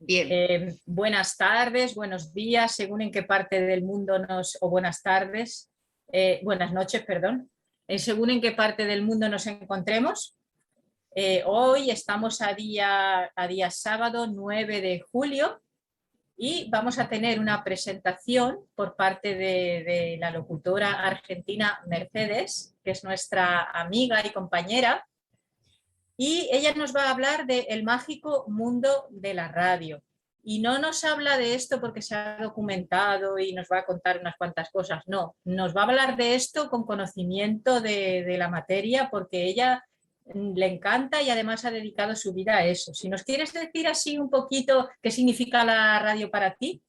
Bien, Buenas tardes, buenos días, según en qué parte del mundo o buenas tardes, buenas noches, perdón, según en qué parte del mundo nos encontremos. Hoy estamos a día sábado 9 de julio y vamos a tener una presentación por parte de la locutora argentina Mercedes, que es nuestra amiga y compañera, y ella nos va a hablar del mágico mundo de la radio. Y no nos habla de esto porque se ha documentado y nos va a contar unas cuantas cosas, no, nos va a hablar de esto con conocimiento de la materia, porque ella le encanta y además ha dedicado su vida a eso. Si nos quieres decir así un poquito qué significa la radio para ti.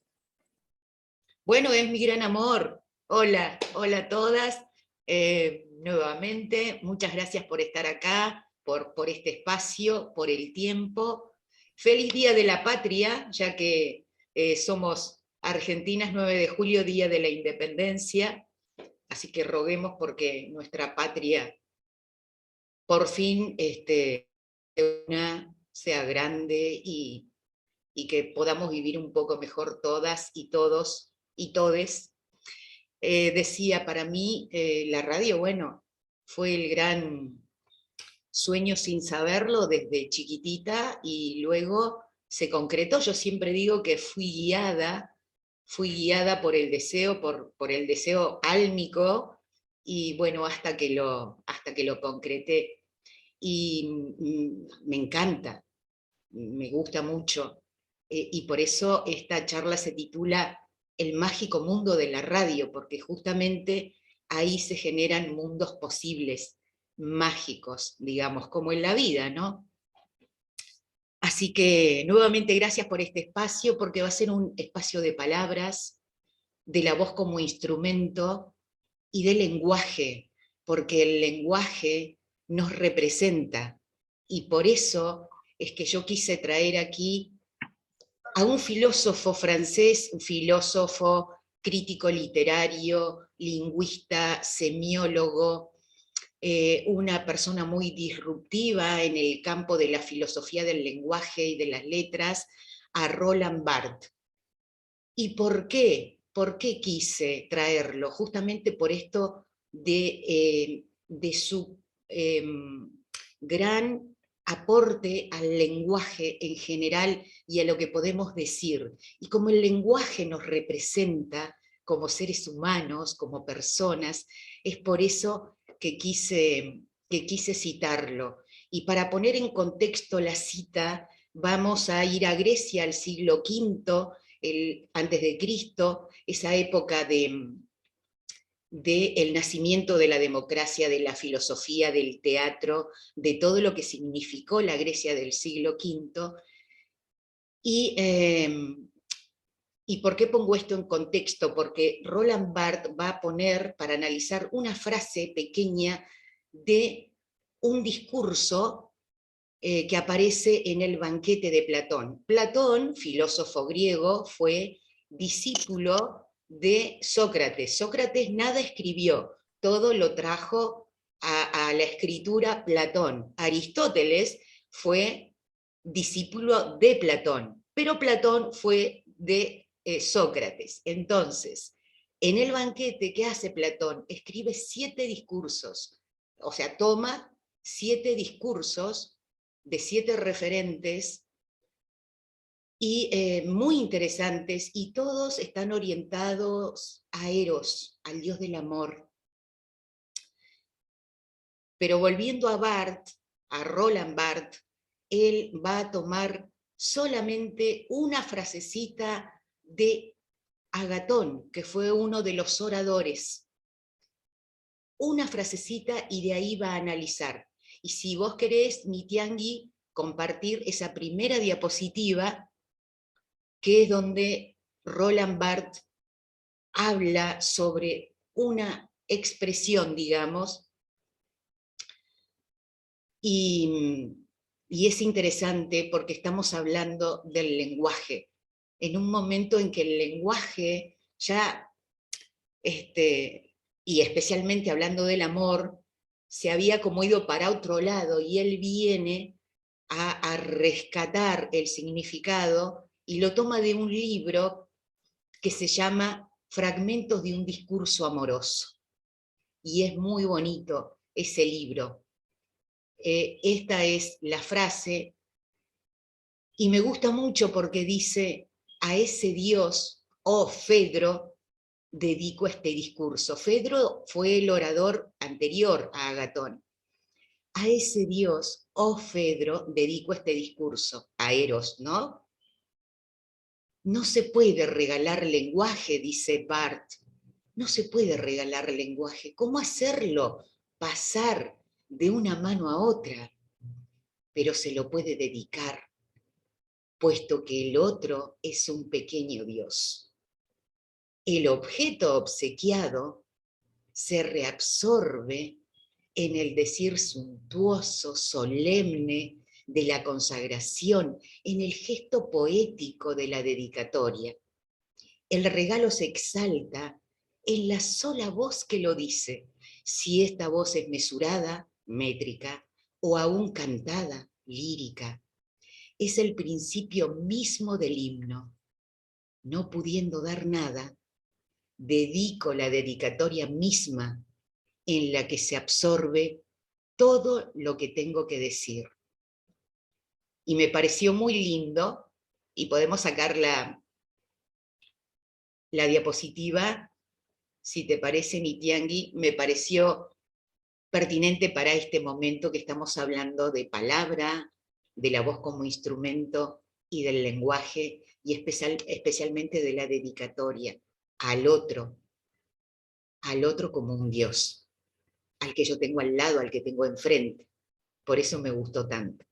bueno, es mi gran amor. Hola, hola a todas. Nuevamente, muchas gracias por estar acá, por este espacio, por el tiempo. Feliz Día de la Patria, ya que somos argentinas, 9 de julio, Día de la Independencia, así que roguemos porque nuestra patria por fin sea grande y que podamos vivir un poco mejor todas y todos y todes. Decía, para mí la radio, bueno, fue el gran sueño sin saberlo desde chiquitita y luego se concretó. Yo siempre digo que fui guiada por el deseo, por el deseo álmico, y bueno, hasta que lo concreté. Y me encanta, me gusta mucho, y por eso esta charla se titula El mágico mundo de la radio, porque justamente ahí se generan mundos posibles, mágicos, digamos, como en la vida, ¿no? Así que nuevamente gracias por este espacio, porque va a ser un espacio de palabras, de la voz como instrumento y de lenguaje, porque el lenguaje nos representa, y por eso es que yo quise traer aquí a un filósofo francés, un filósofo, crítico literario, lingüista, semiólogo, una persona muy disruptiva en el campo de la filosofía del lenguaje y de las letras, a Roland Barthes. ¿Y por qué? ¿Por qué quise traerlo? Justamente por esto de su gran aporte al lenguaje en general y a lo que podemos decir. Y como el lenguaje nos representa como seres humanos, como personas, es por eso que quise citarlo. Y para poner en contexto la cita, vamos a ir a Grecia al siglo V, antes de Cristo, esa época el nacimiento de la democracia, de la filosofía, del teatro, de todo lo que significó la Grecia del siglo V. ¿Y por qué pongo esto en contexto? Porque Roland Barthes va a poner, para analizar, una frase pequeña de un discurso que aparece en el banquete de Platón. Platón, filósofo griego, fue discípulo de Sócrates. Sócrates nada escribió, todo lo trajo a la escritura Platón. Aristóteles fue discípulo de Platón, pero Platón fue de Sócrates. Entonces, en el banquete, ¿qué hace Platón? Escribe 7 discursos, o sea, toma 7 discursos de 7 referentes y muy interesantes, y todos están orientados a Eros, al dios del amor. Pero volviendo a Barthes, a Roland Barthes, él va a tomar solamente una frasecita de Agatón, que fue uno de los oradores. Una frasecita, y de ahí va a analizar. Y si vos querés, Mitiangui, compartir esa primera diapositiva, que es donde Roland Barthes habla sobre una expresión, digamos, y es interesante porque estamos hablando del lenguaje, en un momento en que el lenguaje ya, y especialmente hablando del amor, se había como ido para otro lado, y él viene a rescatar el significado y lo toma de un libro que se llama Fragmentos de un discurso amoroso. Y es muy bonito ese libro. Esta es la frase, y me gusta mucho porque dice: a ese Dios, oh Fedro, dedico este discurso. Fedro fue el orador anterior a Agatón. A ese Dios, oh Fedro, dedico este discurso, a Eros, ¿no? No se puede regalar lenguaje, dice Barthes. No se puede regalar lenguaje. ¿Cómo hacerlo pasar de una mano a otra? Pero se lo puede dedicar, puesto que el otro es un pequeño Dios. El objeto obsequiado se reabsorbe en el decir suntuoso, solemne de la consagración, en el gesto poético de la dedicatoria. El regalo se exalta en la sola voz que lo dice, si esta voz es mesurada, métrica, o aún cantada, lírica. Es el principio mismo del himno. No pudiendo dar nada, dedico la dedicatoria misma en la que se absorbe todo lo que tengo que decir. Y me pareció muy lindo, y podemos sacar la diapositiva, si te parece, Nitiangui, me pareció pertinente para este momento que estamos hablando de palabra, de la voz como instrumento y del lenguaje, y especialmente de la dedicatoria al otro como un Dios, al que yo tengo al lado, al que tengo enfrente. Por eso me gustó tanto.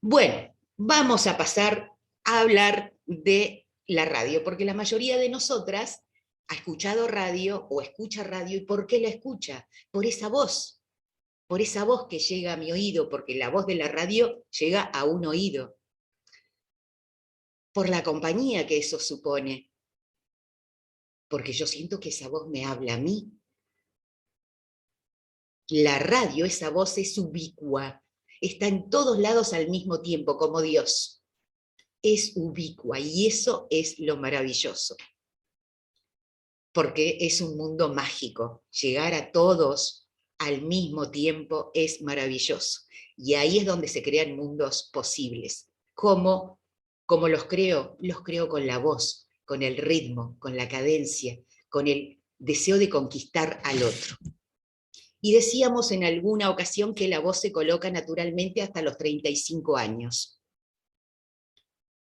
Bueno, vamos a pasar a hablar de la radio, porque la mayoría de nosotras ha escuchado radio o escucha radio. ¿Y por qué la escucha? Por esa voz que llega a mi oído, porque la voz de la radio llega a un oído, por la compañía que eso supone, porque yo siento que esa voz me habla a mí. La radio, esa voz es ubicua, está en todos lados al mismo tiempo, como Dios. Es ubicua, y eso es lo maravilloso. Porque es un mundo mágico. Llegar a todos al mismo tiempo es maravilloso. Y ahí es donde se crean mundos posibles. ¿Cómo los creo? Los creo con la voz, con el ritmo, con la cadencia, con el deseo de conquistar al otro. Y decíamos en alguna ocasión que la voz se coloca naturalmente hasta los 35 años.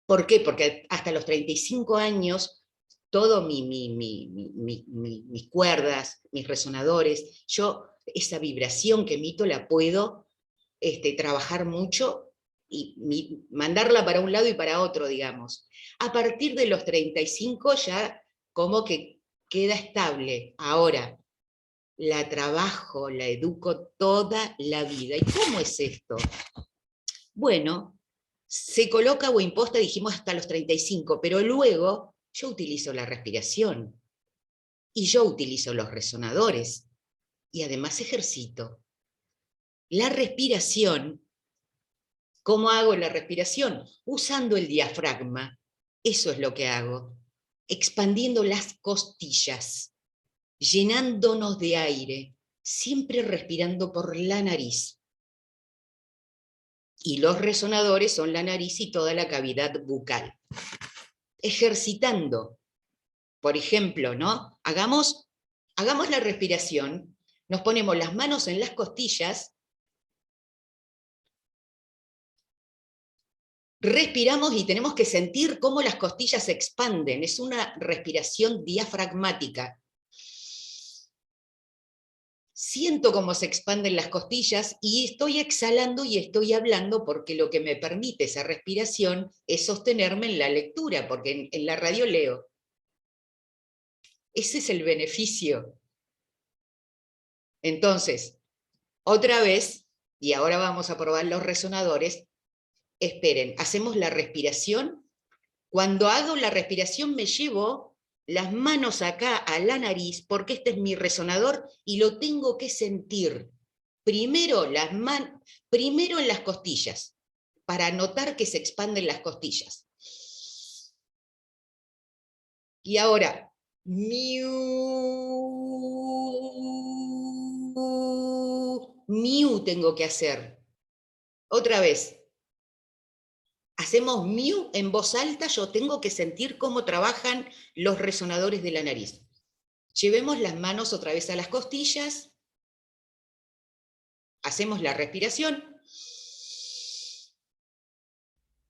¿Por qué? Porque hasta los 35 años, todo mis cuerdas, mis resonadores, yo esa vibración que emito la puedo trabajar mucho y mandarla para un lado y para otro, digamos. A partir de los 35 ya como que queda estable. Ahora, la trabajo, la educo toda la vida. ¿Y cómo es esto? Bueno, se coloca o imposta, dijimos, hasta los 35, pero luego yo utilizo la respiración y yo utilizo los resonadores y además ejercito. La respiración, ¿cómo hago la respiración? Usando el diafragma. Eso es lo que hago. Expandiendo las costillas, llenándonos de aire, siempre respirando por la nariz. Y los resonadores son la nariz y toda la cavidad bucal. Ejercitando, por ejemplo, ¿no? Hagamos la respiración, nos ponemos las manos en las costillas, respiramos y tenemos que sentir cómo las costillas se expanden. Es una respiración diafragmática. Siento cómo se expanden las costillas y estoy exhalando y estoy hablando, porque lo que me permite esa respiración es sostenerme en la lectura, porque en la radio leo. Ese es el beneficio. Entonces, otra vez, y ahora vamos a probar los resonadores, esperen, hacemos la respiración. Cuando hago la respiración me llevo las manos acá a la nariz, porque este es mi resonador y lo tengo que sentir. Primero en las costillas, para notar que se expanden las costillas. Y ahora, miu, miu tengo que hacer. Otra vez. Hacemos miu en voz alta, yo tengo que sentir cómo trabajan los resonadores de la nariz. Llevemos las manos otra vez a las costillas. Hacemos la respiración.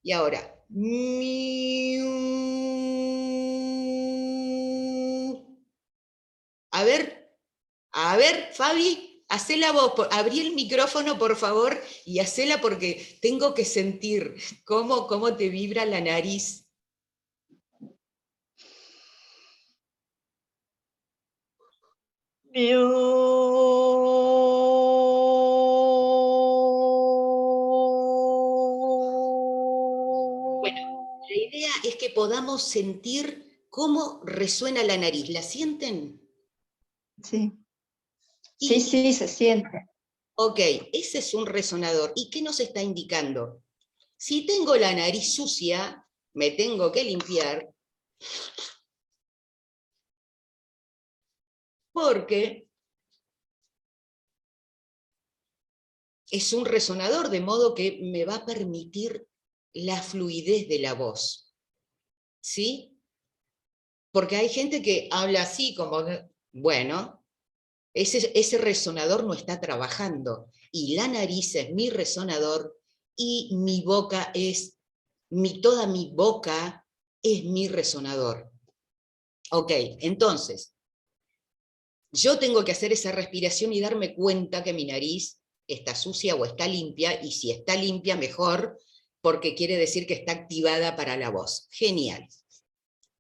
Y ahora, miu. A ver, Fabi, hacela vos, abrí el micrófono, por favor, y hacela porque tengo que sentir cómo te vibra la nariz. Bueno, la idea es que podamos sentir cómo resuena la nariz. ¿La sienten? Sí. Sí, sí, se siente. Ok, ese es un resonador. ¿Y qué nos está indicando? Si tengo la nariz sucia, me tengo que limpiar, porque es un resonador, de modo que me va a permitir la fluidez de la voz. ¿Sí? Porque hay gente que habla así como, bueno, ese resonador no está trabajando, y la nariz es mi resonador, y mi boca es, toda mi boca es mi resonador. Ok, entonces, yo tengo que hacer esa respiración y darme cuenta que mi nariz está sucia o está limpia, y si está limpia, mejor, porque quiere decir que está activada para la voz. Genial.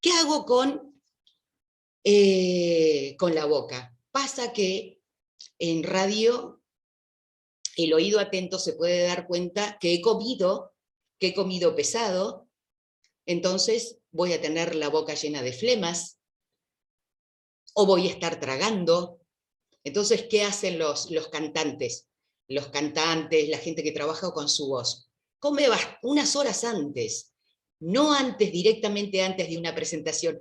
¿Qué hago con la boca? Pasa que en radio el oído atento se puede dar cuenta que he comido pesado, entonces voy a tener la boca llena de flemas, o voy a estar tragando. Entonces, ¿qué hacen los cantantes? Los cantantes, la gente que trabaja con su voz. Come unas horas antes, no antes, directamente antes de una presentación.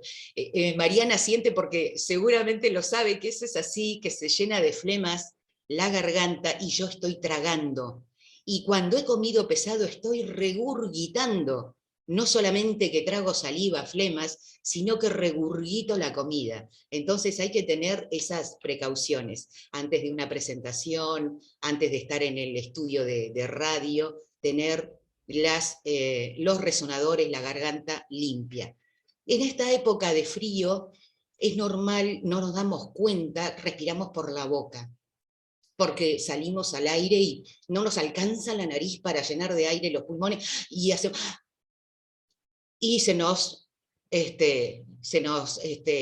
Mariana siente, porque seguramente lo sabe, que eso es así, que se llena de flemas la garganta y yo estoy tragando. Y cuando he comido pesado estoy regurgitando. No solamente que trago saliva, flemas, sino que regurgito la comida. Entonces hay que tener esas precauciones antes de una presentación, antes de estar en el estudio de radio, tener los resonadores, la garganta limpia. En esta época de frío es normal, no nos damos cuenta, respiramos por la boca, porque salimos al aire y no nos alcanza la nariz para llenar de aire los pulmones, y se nos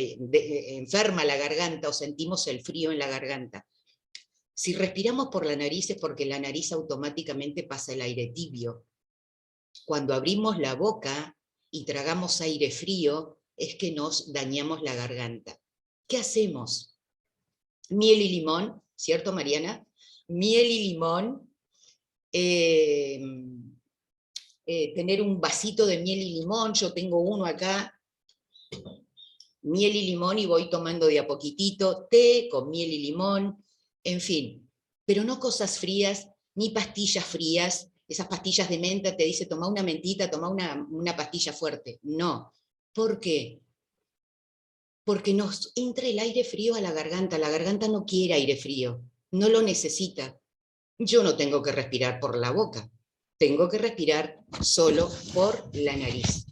enferma la garganta, o sentimos el frío en la garganta. Si respiramos por la nariz es porque la nariz automáticamente pasa el aire tibio. Cuando abrimos la boca y tragamos aire frío, es que nos dañamos la garganta. ¿Qué hacemos? Miel y limón, ¿cierto, Mariana? Miel y limón, tener un vasito de miel y limón, yo tengo uno acá, miel y limón, y voy tomando de a poquitito, té con miel y limón, en fin, pero no cosas frías, ni pastillas frías. Esas pastillas de menta te dice, toma una mentita, toma una pastilla fuerte. No. ¿Por qué? Porque nos entra el aire frío a la garganta no quiere aire frío, no lo necesita. Yo no tengo que respirar por la boca, tengo que respirar solo por la nariz.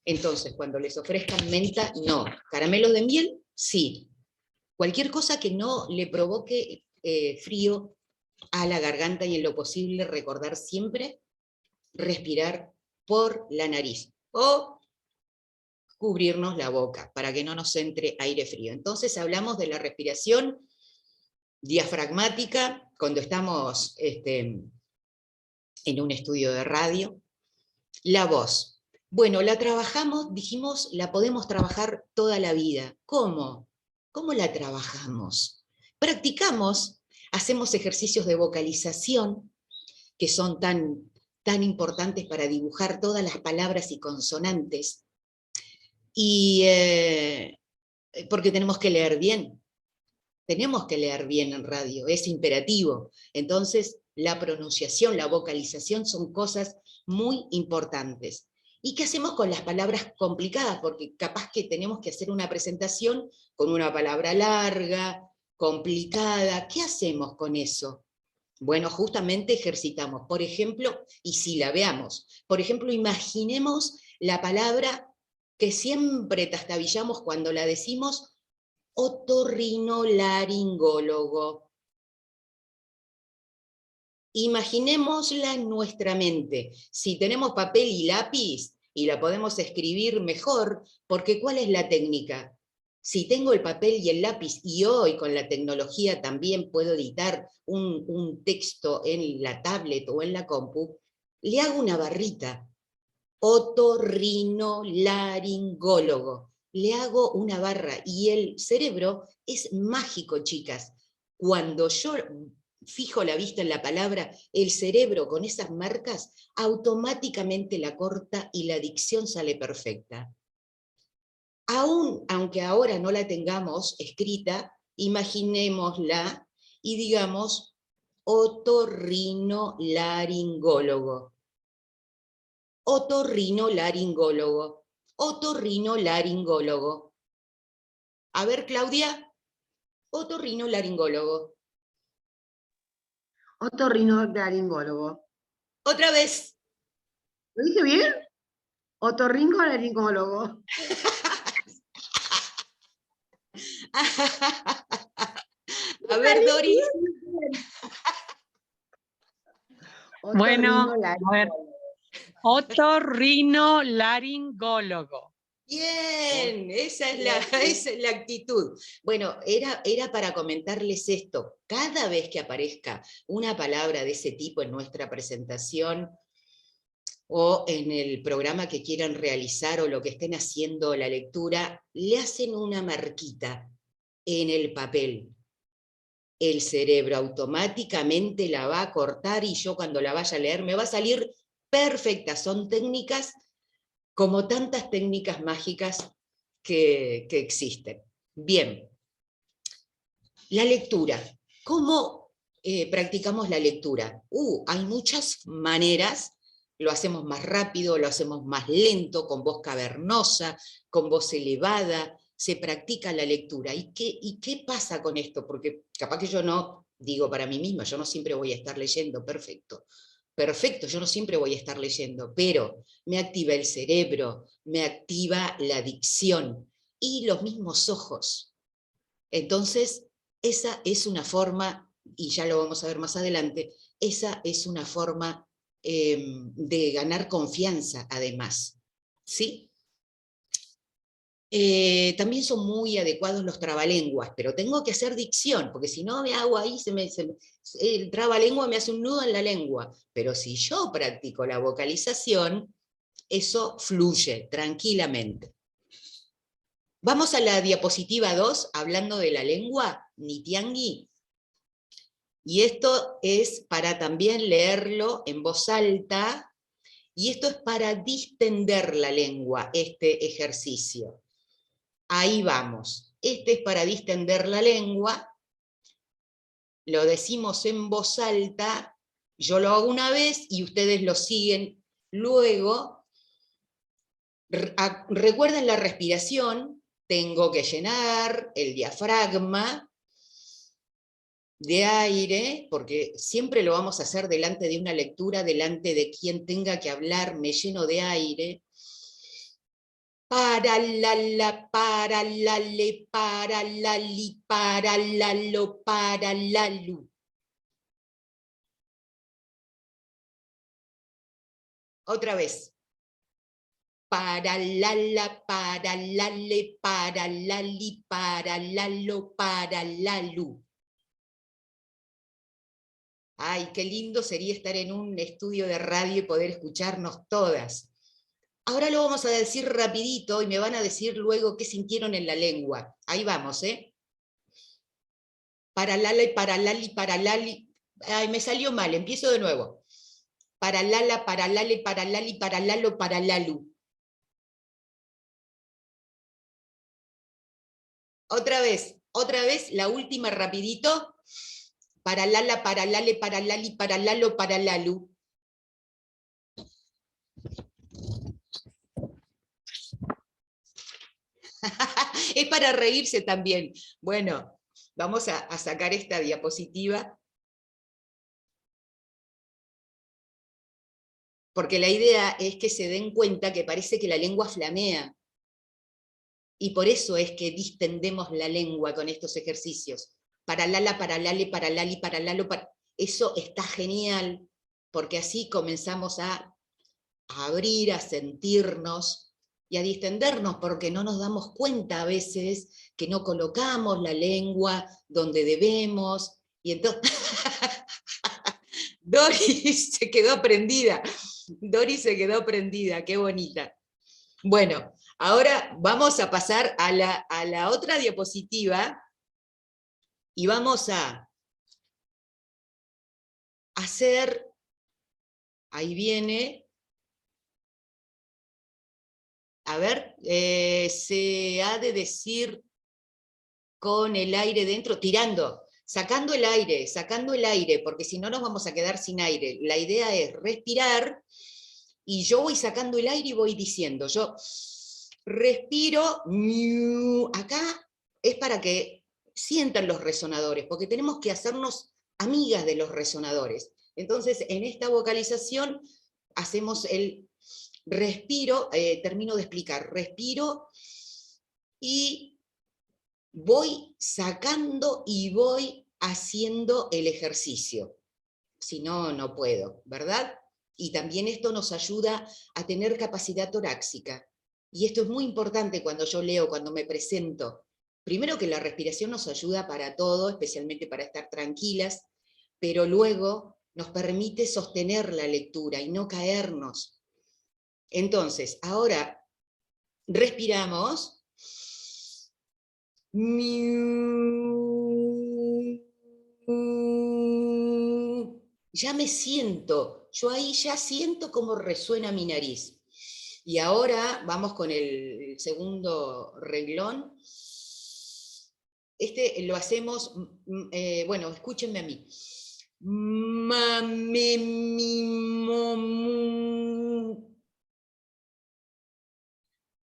Entonces, cuando les ofrezcan menta, no. Caramelos de miel, sí. Cualquier cosa que no le provoque frío a la garganta, y en lo posible recordar siempre respirar por la nariz, o cubrirnos la boca para que no nos entre aire frío. Entonces hablamos de la respiración diafragmática cuando estamos en un estudio de radio. La voz. Bueno, la trabajamos, dijimos, la podemos trabajar toda la vida. ¿Cómo? ¿Cómo la trabajamos? Practicamos, hacemos ejercicios de vocalización que son tan tan importantes para dibujar todas las palabras y consonantes, y porque tenemos que leer bien. Tenemos que leer bien en radio, es imperativo. Entonces, la pronunciación, la vocalización son cosas muy importantes. ¿Y qué hacemos con las palabras complicadas? Porque capaz que tenemos que hacer una presentación con una palabra larga, complicada. ¿Qué hacemos con eso? Bueno, justamente ejercitamos. Por ejemplo, y si la veamos, por ejemplo, imaginemos la palabra que siempre trastabillamos cuando la decimos, otorrinolaringólogo. Imaginémosla en nuestra mente. Si tenemos papel y lápiz, y la podemos escribir mejor, porque ¿cuál es la técnica? Si tengo el papel y el lápiz, y hoy con la tecnología también puedo editar un texto en la tablet o en la compu, le hago una barrita, otorrinolaringólogo. Le hago una barra, y el cerebro es mágico, chicas. Cuando yo fijo la vista en la palabra, el cerebro con esas marcas automáticamente la corta y la dicción sale perfecta. Aunque ahora no la tengamos escrita, imaginémosla y digamos otorrinolaringólogo. Otorrinolaringólogo. Otorrinolaringólogo. A ver, Claudia. Otorrinolaringólogo. Otorrinolaringólogo. Otra vez. ¿Lo dije bien? Otorrinolaringólogo. A ver, Doris. Bueno, a ver. Otorrinolaringólogo. Bien, esa es la actitud. Bueno, era para comentarles esto. Cada vez que aparezca una palabra de ese tipo en nuestra presentación o en el programa que quieran realizar o lo que estén haciendo la lectura, le hacen una marquita en el papel. El cerebro automáticamente la va a cortar y yo cuando la vaya a leer me va a salir perfecta. Son técnicas como tantas técnicas mágicas que existen. Bien, la lectura. ¿Cómo practicamos la lectura? Hay muchas maneras. Lo hacemos más rápido, lo hacemos más lento, con voz cavernosa, con voz elevada. Se practica la lectura. ¿Y qué pasa con esto? Porque capaz que yo no, digo para mí misma, yo no siempre voy a estar leyendo, perfecto. Perfecto, yo no siempre voy a estar leyendo, pero me activa el cerebro, me activa la dicción y los mismos ojos. Entonces, esa es una forma, y ya lo vamos a ver más adelante, esa es una forma de ganar confianza además, ¿sí? También son muy adecuados los trabalenguas, pero tengo que hacer dicción, porque si no me hago ahí, el trabalengua me hace un nudo en la lengua, pero si yo practico la vocalización, eso fluye tranquilamente. Vamos a la diapositiva 2, hablando de la lengua, Nitiangui, y esto es para también leerlo en voz alta, y esto es para distender la lengua, este ejercicio. Ahí vamos. Este es para distender la lengua. Lo decimos en voz alta. Yo lo hago una vez y ustedes lo siguen luego. Recuerden la respiración. Tengo que llenar el diafragma de aire, porque siempre lo vamos a hacer delante de una lectura, delante de quien tenga que hablar, me lleno de aire. Para la la, para la le, para la li, para la lo, para la lu. Otra vez. Para la, para la le, para la li, para la lo, para la lu. Ay, qué lindo sería estar en un estudio de radio y poder escucharnos todas. Ahora lo vamos a decir rapidito y me van a decir luego qué sintieron en la lengua. Ahí vamos, ¿eh? Para lali, para lali, para lali. Ay, me salió mal, empiezo de nuevo. para lala, para lale, para lali, para lalo, para lalu. Otra vez, la última rapidito. Para lala, para lale, para lali, para lalo, para lalu. Es para reírse también. Bueno, vamos a sacar esta diapositiva. Porque la idea es que se den cuenta que parece que la lengua flamea. Y por eso es que distendemos la lengua con estos ejercicios. Para lala, para lale, para lali, para lalo, para... Eso está genial, porque así comenzamos a abrir, a sentirnos y a distendernos, porque no nos damos cuenta a veces que no colocamos la lengua donde debemos, y entonces... Doris se quedó prendida. Doris se quedó prendida, qué bonita. Bueno, ahora vamos a pasar a la otra diapositiva y vamos a hacer, ahí viene, a ver, se ha de decir con el aire dentro, tirando, sacando el aire, porque si no nos vamos a quedar sin aire. La idea es respirar, y yo voy sacando el aire y voy diciendo, yo respiro, acá es para que sientan los resonadores, porque tenemos que hacernos amigas de los resonadores. Entonces, en esta vocalización hacemos el respiro, termino de explicar, respiro y voy sacando y voy haciendo el ejercicio. Si no, no puedo, ¿verdad? Y también esto nos ayuda a tener capacidad torácica. Y esto es muy importante cuando yo leo, cuando me presento. Primero que la respiración nos ayuda para todo, especialmente para estar tranquilas, pero luego nos permite sostener la lectura y no caernos. Entonces, ahora respiramos. Ya me siento, yo ahí ya siento cómo resuena mi nariz. Y ahora vamos con el segundo renglón. Este lo hacemos, bueno, escúchenme a mí. Mame, mi, momu.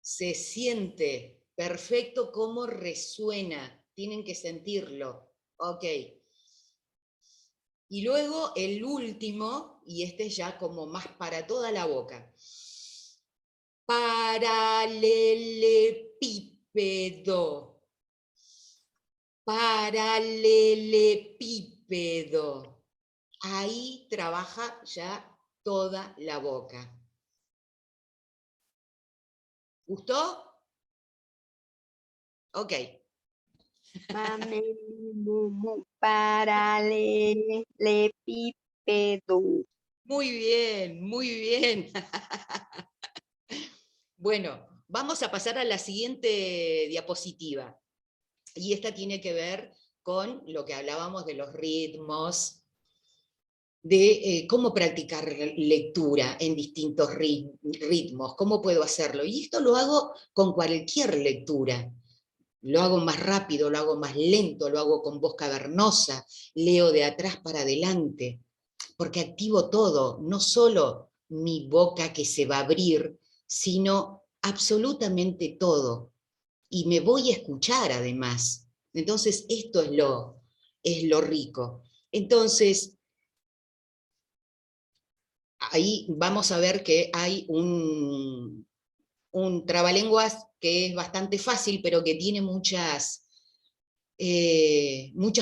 Se siente perfecto cómo resuena, tienen que sentirlo. Ok. Y luego el último, y este ya como más para toda la boca. Paralelepípedo. Paralelepípedo. Ahí trabaja ya toda la boca. ¿Gustó? Ok. Paralelepípedo. Muy bien, muy bien. Bueno, vamos a pasar a la siguiente diapositiva. Y esta tiene que ver con lo que hablábamos de los ritmos, de cómo practicar lectura en distintos ritmos, cómo puedo hacerlo. Y esto lo hago con cualquier lectura. Lo hago más rápido, lo hago más lento, lo hago con voz cavernosa, leo de atrás para adelante, porque activo todo, no solo mi boca que se va a abrir, sino absolutamente todo. Y me voy a escuchar además. Entonces esto es lo rico. Entonces, ahí vamos a ver que hay un trabalenguas que es bastante fácil, pero que tiene muchas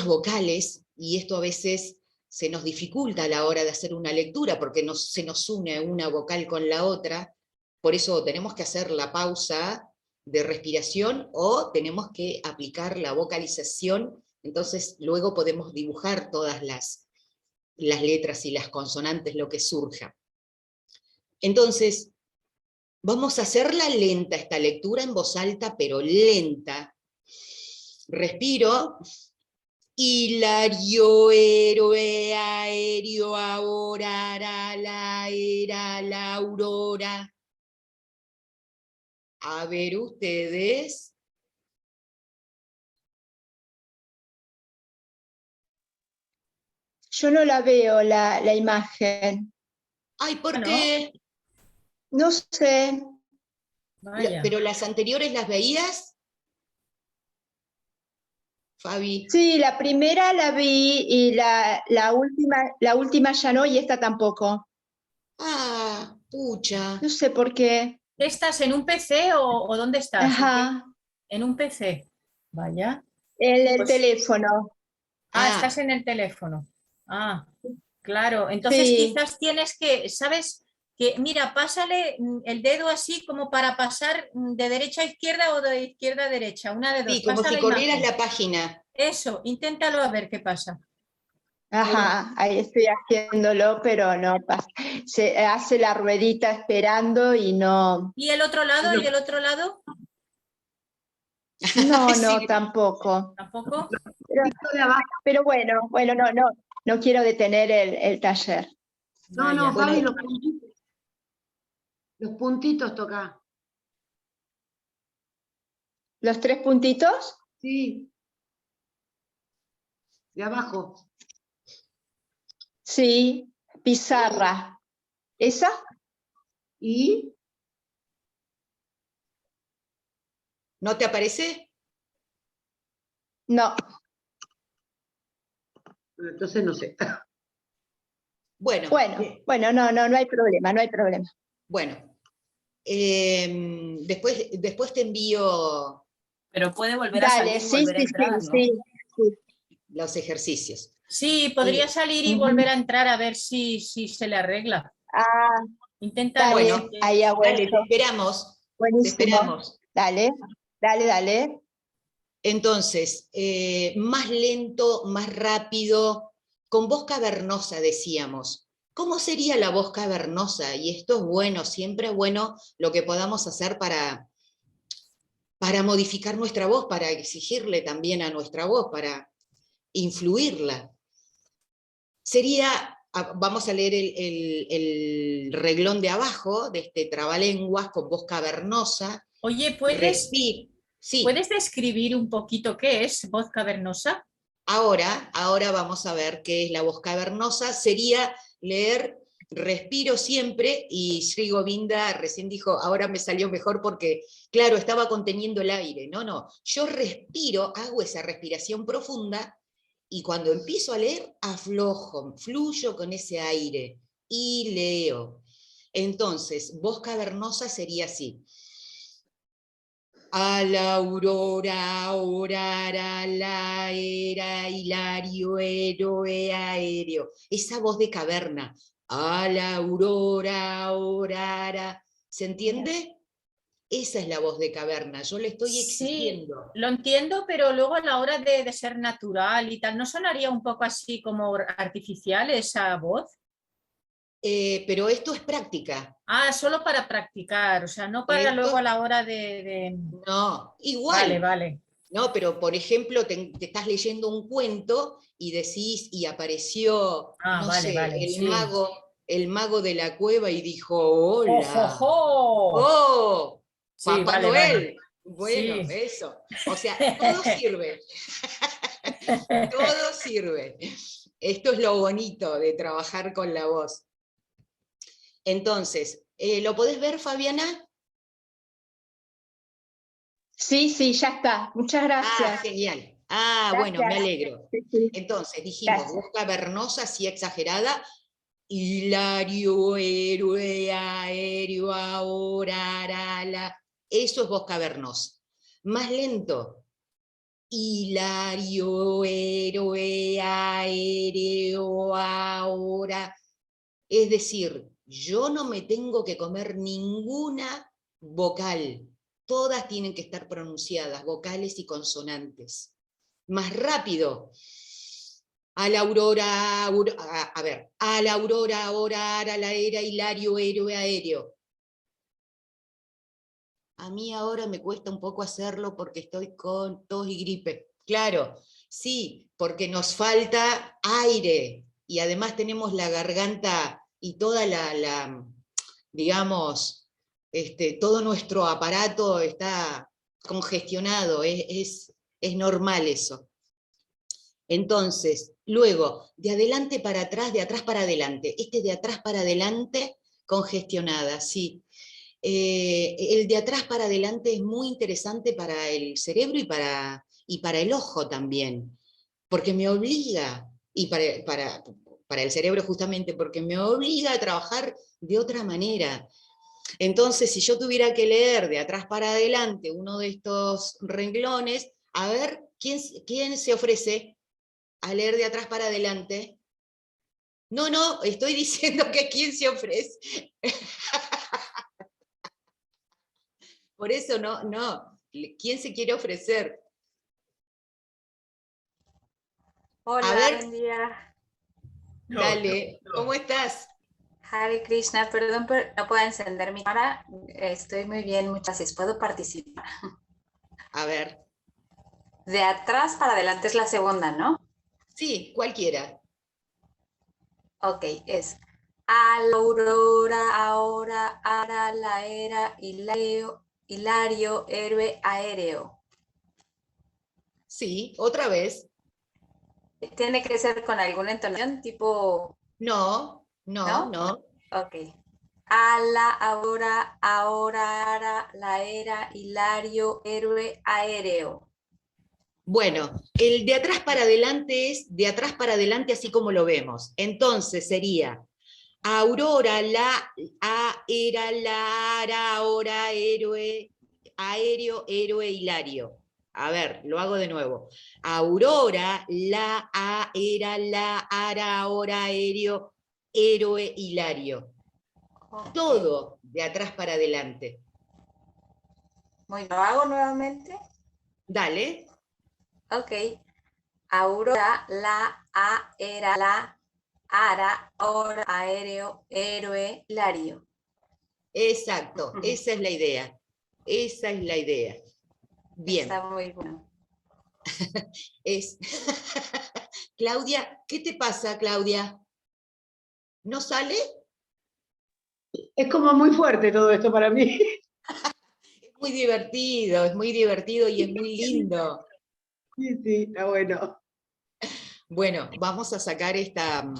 vocales, y esto a veces se nos dificulta a la hora de hacer una lectura, porque se nos une una vocal con la otra. Por eso tenemos que hacer la pausa de respiración o tenemos que aplicar la vocalización, entonces luego podemos dibujar todas las letras y las consonantes, lo que surja. Entonces, vamos a hacerla lenta, esta lectura en voz alta, pero lenta. Respiro Hilario, héroe, aéreo, ahora, la era, la aurora. A ver ustedes. Yo no la veo la imagen. Ay, ¿por Ah, ¿no? qué? No sé. Vaya. ¿Pero las anteriores las veías, Fabi? Sí, la primera la vi y la última ya no y esta tampoco. Ah, pucha. No sé por qué. ¿Estás en un PC o dónde estás? Ajá, En un PC. Vaya. el Pues, teléfono. estás en el teléfono. Ah, claro. Entonces Sí, quizás tienes que, ¿sabes? Que, mira, pásale el dedo así como para pasar de derecha a izquierda o de izquierda a derecha. Una de dos. Sí, como Pasa si la corrieras imagen. la página. Eso, inténtalo a ver qué pasa. ajá, ahí estoy haciéndolo, pero no pasa. Se hace la ruedita esperando y no. ¿Y el otro lado? ¿Y el otro lado? No, no, Sí. tampoco. ¿Tampoco? Pero, De abajo. pero bueno, no quiero detener el taller. No, no, Vaya. Fabi, Bueno, los puntitos. Los puntitos toca. ¿Los 3 puntitos? Sí. De abajo. Sí, pizarra. ¿Esa? Y ¿no te aparece? No. entonces no sé. Bueno, Bueno, no hay problema, no hay problema. bueno. Después te envío Pero puede volver a Dale, salir y sí, volver a sí, sí, entrar, ¿no? sí. Sí. los ejercicios. Sí, podría Eh, salir y Ujú. volver a entrar a ver si se le arregla. Ah, Inténtalo. bueno, dale, ahí ha dale, te vuelto. esperamos. Te Buenísimo. esperamos. Dale, dale. Entonces, más lento, más rápido, con voz cavernosa decíamos. ¿Cómo sería la voz cavernosa? Y esto es bueno, siempre es bueno lo que podamos hacer para modificar nuestra voz, para exigirle también a nuestra voz, para influirla. Sería, vamos a leer el reglón de abajo de este trabalenguas con voz cavernosa. Oye, Sí, ¿puedes describir un poquito qué es voz cavernosa? ahora vamos a ver qué es la voz cavernosa. Sería leer respiro siempre, y Sri Govinda recién dijo, ahora me salió mejor porque, claro, estaba conteniendo el aire. No, yo respiro, hago esa respiración profunda, y cuando empiezo a leer, aflojo, fluyo con ese aire y leo. Entonces, voz cavernosa sería así. A la aurora, orar, a la era, hilario, héroe, aéreo. Esa voz de caverna. A la aurora, orara. ¿Se entiende? Esa es la voz de caverna. Yo le estoy Sí, exigiendo. lo entiendo, pero luego a la hora de ser natural y tal, ¿no sonaría un poco así como artificial esa voz? Pero esto es práctica. Solo para practicar, o sea, no para luego a Esto, la hora no, Vale, igual. vale. ¿No? Pero, por ejemplo, te estás leyendo un cuento y decís, y apareció, no Vale, sé, vale, sí. el mago de la cueva y dijo, hola, ¡Ojo! oh, Sí, Papá vale, vale. Noel. Bueno, Sí. eso. O sea, todo sirve, todo sirve. Esto es lo bonito de trabajar con la voz. Entonces, ¿lo podés ver, Fabiana? Sí, ya está. Muchas Ah, gracias. genial. Bueno, me Gracias. alegro. Sí, sí, Entonces, dijimos, gracias. voz cavernosa, así exagerada. Hilario, héroe, aéreo, ahora, la. Eso es voz cavernosa. Más lento. Hilario, héroe, aéreo, ahora. Es decir, yo no me tengo que comer ninguna vocal. Todas tienen que estar pronunciadas, vocales y consonantes. Más rápido. A la aurora, a ver, a la aurora, orar, a la era, hilario, héroe, aéreo. A mí ahora me cuesta un poco hacerlo porque estoy con tos y gripe. Claro, Sí, porque nos falta aire y además tenemos la garganta y toda digamos, todo nuestro aparato está congestionado, es normal eso. Entonces, luego, de adelante para atrás, de atrás para adelante. De atrás para adelante, congestionada, sí. El de atrás para adelante es muy interesante para el cerebro y para el ojo también, porque me obliga, y para el cerebro justamente, porque me obliga a trabajar de otra manera. Entonces, si yo tuviera que leer de atrás para adelante uno de estos renglones, a ver, ¿quién se ofrece a leer de atrás para adelante? No, no, estoy diciendo que quién se ofrece. Por eso no. ¿Quién se quiere ofrecer? Hola, A ver, buen día. dale, ¿cómo estás? Hare Krishna, perdón, pero no puedo encender mi cámara. Estoy muy bien, muchas gracias. ¿Puedo participar? A ver, De atrás para adelante es la segunda, ¿no? sí, cualquiera. Ok, es a la aurora, ahora, ara, la era, hilario, héroe, aéreo. Sí, otra vez. ¿Tiene que ser con alguna entonación tipo, No. no? Ok. A la aurora, ahora, ara, la era, hilario, héroe, aéreo. Bueno, el de atrás para adelante es de atrás para adelante así como lo vemos. Entonces sería Aurora, era, la, ara, ahora, héroe, aéreo, héroe, hilario. A ver, lo hago de nuevo. Aurora, la, era, la, ara, ahora, aéreo, héroe, hilario. Ok. Todo de atrás para adelante. Muy bien, ¿lo hago nuevamente? Dale. Ok. Aurora, la, a, era, la, ara, ahora, aéreo, héroe, hilario. Exacto, esa es la idea. Esa es la idea. Bien. Está muy bueno. Es... Claudia, ¿qué te pasa, Claudia? ¿No sale? Es como muy fuerte todo esto para mí. Es muy divertido y es muy lindo. Sí, sí, está bueno. Bueno, vamos a sacar esta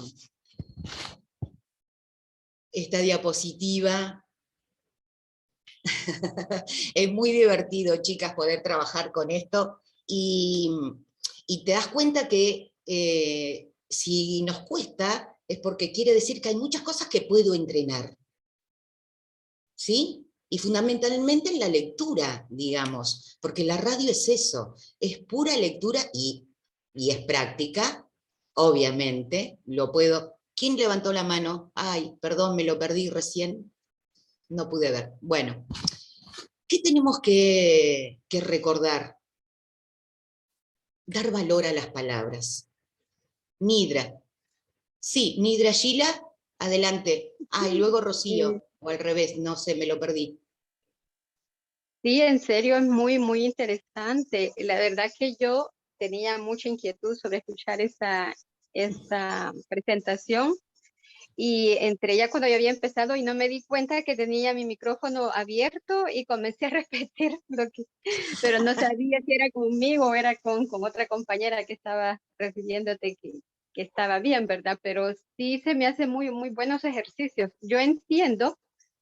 diapositiva. Es muy divertido, chicas, poder trabajar con esto y te das cuenta que si nos cuesta es porque quiere decir que hay muchas cosas que puedo entrenar. ¿Sí? Y fundamentalmente en la lectura, digamos, porque la radio es eso, es pura lectura y es práctica, obviamente, lo puedo... ¿Quién levantó la mano? Ay, perdón, me lo perdí recién, no pude ver. Bueno, ¿qué tenemos que recordar? Dar valor a las palabras. Nidra. Sí, Nidra Shila, adelante. Ah, y luego Sí, Rocío, o al revés, no sé, me lo perdí. sí, en serio, es muy, muy interesante. La verdad que yo tenía mucha inquietud sobre escuchar esta presentación y entre ella cuando yo había empezado y no me di cuenta que tenía mi micrófono abierto y comencé a repetir pero no sabía si era conmigo o era con otra compañera que estaba refiriéndote que estaba bien, ¿verdad? Pero sí se me hace muy, muy buenos ejercicios. Yo entiendo,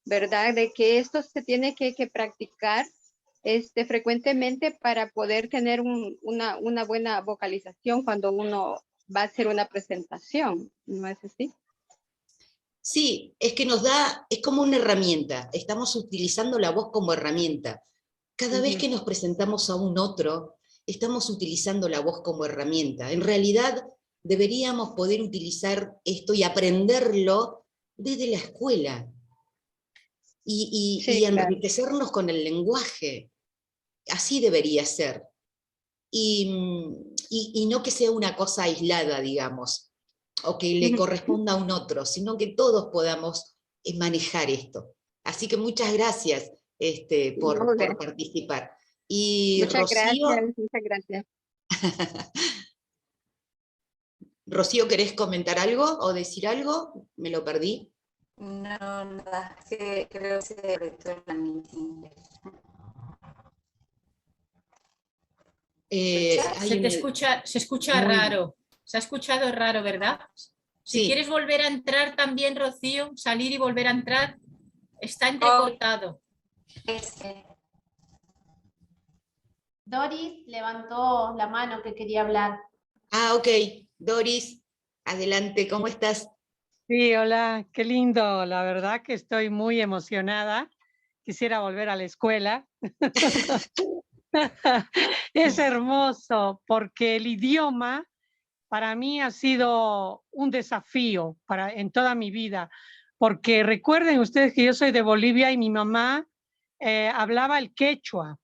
¿verdad? De que esto se tiene que practicar frecuentemente para poder tener una buena vocalización cuando uno va a hacer una presentación, ¿no es así? Sí, es que es como una herramienta, estamos utilizando la voz como herramienta. Cada vez que nos presentamos a un otro, estamos utilizando la voz como herramienta. En realidad, deberíamos poder utilizar esto y aprenderlo desde la escuela y Sí, claro. enriquecernos con el lenguaje. Así debería ser. Y no que sea una cosa aislada, digamos, o que le corresponda a un otro, sino que todos podamos manejar esto. Así que muchas gracias por participar. Y Muchas gracias, Rocío, muchas gracias. Rocío, ¿querés comentar algo o decir algo? ¿Me lo perdí? No, nada, que creo que se conectó la meeting. Hay una... Se escucha Muy... raro. Se ha escuchado raro, ¿verdad? Si quieres Sí, volver a entrar también, Rocío, salir y volver a entrar, está Oh, entrecortado. Doris levantó la mano que quería hablar. ok, Doris, adelante, ¿cómo estás? Sí, hola, qué lindo. La verdad que estoy muy emocionada. Quisiera volver a la escuela. Es hermoso porque el idioma para mí ha sido un desafío en toda mi vida. Porque recuerden ustedes que yo soy de Bolivia y mi mamá hablaba el quechua.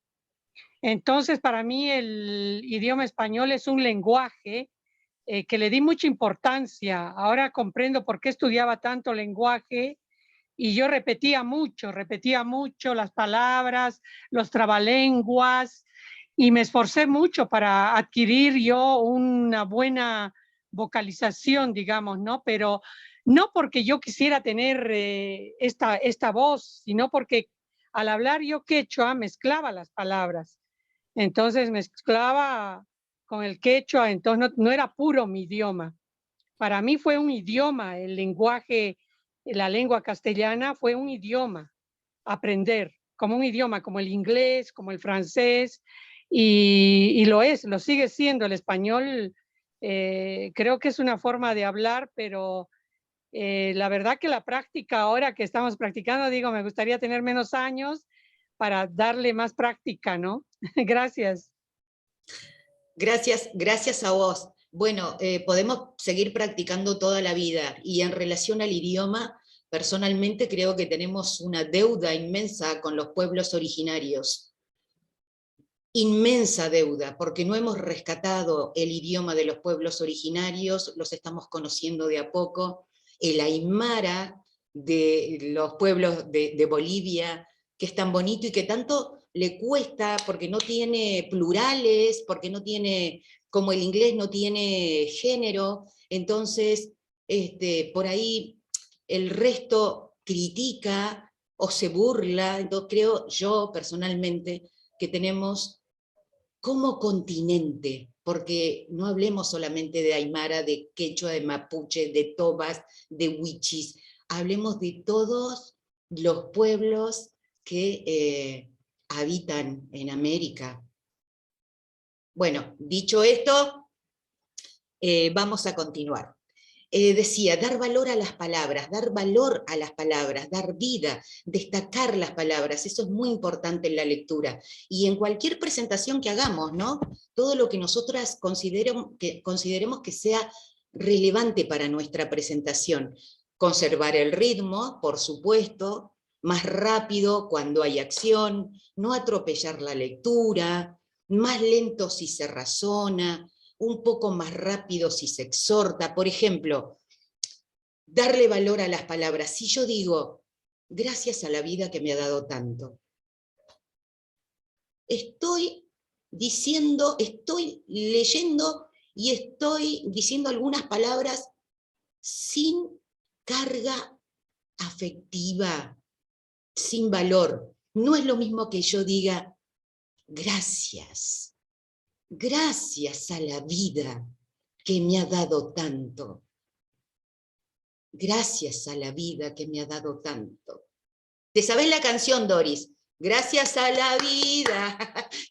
Entonces, para mí el idioma español es un lenguaje que le di mucha importancia. Ahora comprendo por qué estudiaba tanto lenguaje y yo repetía mucho las palabras, los trabalenguas y me esforcé mucho para adquirir yo una buena vocalización, digamos, ¿no? Pero no porque yo quisiera tener esta voz, sino porque al hablar yo quechua mezclaba las palabras. Entonces mezclaba con el quechua, entonces no era puro mi idioma. Para mí fue un idioma, el lenguaje, la lengua castellana fue un idioma, aprender, como un idioma, como el inglés, como el francés, y lo sigue siendo el español. Creo que es una forma de hablar, pero la verdad que la práctica ahora que estamos practicando, digo, me gustaría tener menos años para darle más práctica, ¿no? Gracias. Gracias a vos. Bueno, podemos seguir practicando toda la vida y en relación al idioma, personalmente creo que tenemos una deuda inmensa con los pueblos originarios. Inmensa deuda, porque no hemos rescatado el idioma de los pueblos originarios, los estamos conociendo de a poco, el aymara de los pueblos de Bolivia, que es tan bonito y que tanto le cuesta porque no tiene plurales, porque no tiene, como el inglés no tiene género, entonces por ahí el resto critica o se burla. Entonces creo yo personalmente que tenemos como continente, porque no hablemos solamente de aymara, de quechua, de mapuche, de tobas, de huichis, hablemos de todos los pueblos que habitan en América. Bueno, dicho esto, vamos a continuar. Decía, dar valor a las palabras, dar valor a las palabras, dar vida, destacar las palabras, eso es muy importante en la lectura. Y en cualquier presentación que hagamos, ¿no? Todo lo que nosotras consideremos que sea relevante para nuestra presentación. Conservar el ritmo, por supuesto, más rápido cuando hay acción, no atropellar la lectura, más lento si se razona, un poco más rápido si se exhorta. Por ejemplo, darle valor a las palabras. Si yo digo, gracias a la vida que me ha dado tanto, estoy diciendo, estoy leyendo y estoy diciendo algunas palabras sin carga afectiva, sin valor. No es lo mismo que yo diga, gracias. Gracias a la vida que me ha dado tanto. Gracias a la vida que me ha dado tanto. ¿Te sabés la canción, Doris? Gracias a la vida.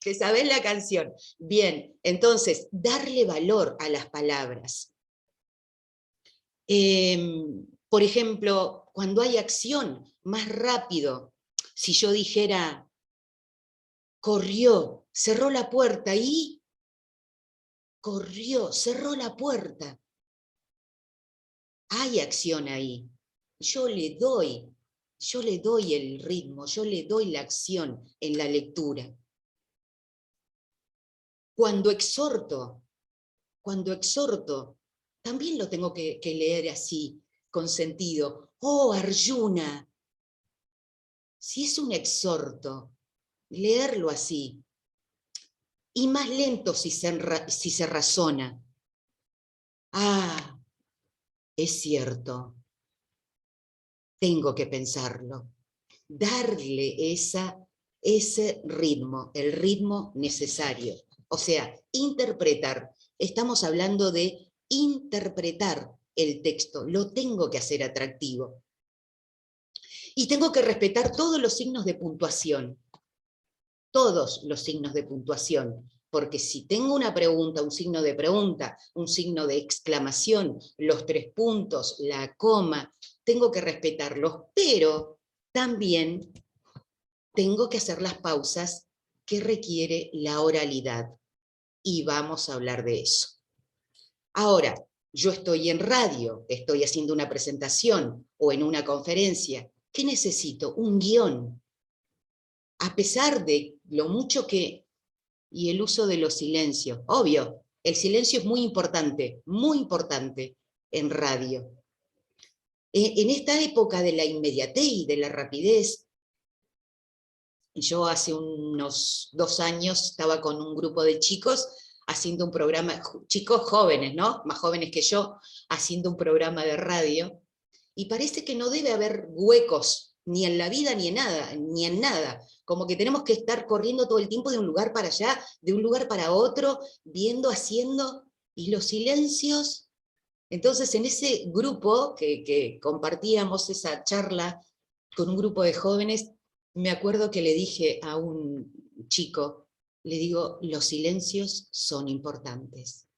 ¿Te sabés la canción? Bien, entonces, darle valor a las palabras. Por ejemplo, cuando hay acción, más rápido. Si yo dijera, corrió, cerró la puerta y corrió, cerró la puerta. Hay acción ahí. Yo le doy el ritmo, yo le doy la acción en la lectura. Cuando exhorto, también lo tengo que leer así, con sentido. Oh, Arjuna, si es un exhorto, leerlo así. Y más lento si se razona. Ah, es cierto, tengo que pensarlo. Darle ese ritmo, el ritmo necesario. O sea, interpretar. Estamos hablando de interpretar el texto. Lo tengo que hacer atractivo. Y tengo que respetar todos los signos de puntuación. Todos los signos de puntuación. Porque si tengo una pregunta, un signo de pregunta, un signo de exclamación, los 3 puntos, la coma, tengo que respetarlos, pero también tengo que hacer las pausas que requiere la oralidad. Y vamos a hablar de eso. Ahora, yo estoy en radio, estoy haciendo una presentación o en una conferencia. ¿Qué necesito? Un guión. A pesar de lo mucho que... Y el uso de los silencios. Obvio, el silencio es muy importante en radio. En esta época de la inmediatez y de la rapidez, yo hace unos 2 años estaba con un grupo de chicos haciendo un programa, chicos jóvenes, ¿no? Más jóvenes que yo, haciendo un programa de radio, y parece que no debe haber huecos, ni en la vida ni en nada, como que tenemos que estar corriendo todo el tiempo de un lugar para allá, de un lugar para otro, viendo, haciendo, y los silencios. Entonces en ese grupo que compartíamos esa charla con un grupo de jóvenes, me acuerdo que le dije a un chico, le digo, los silencios son importantes.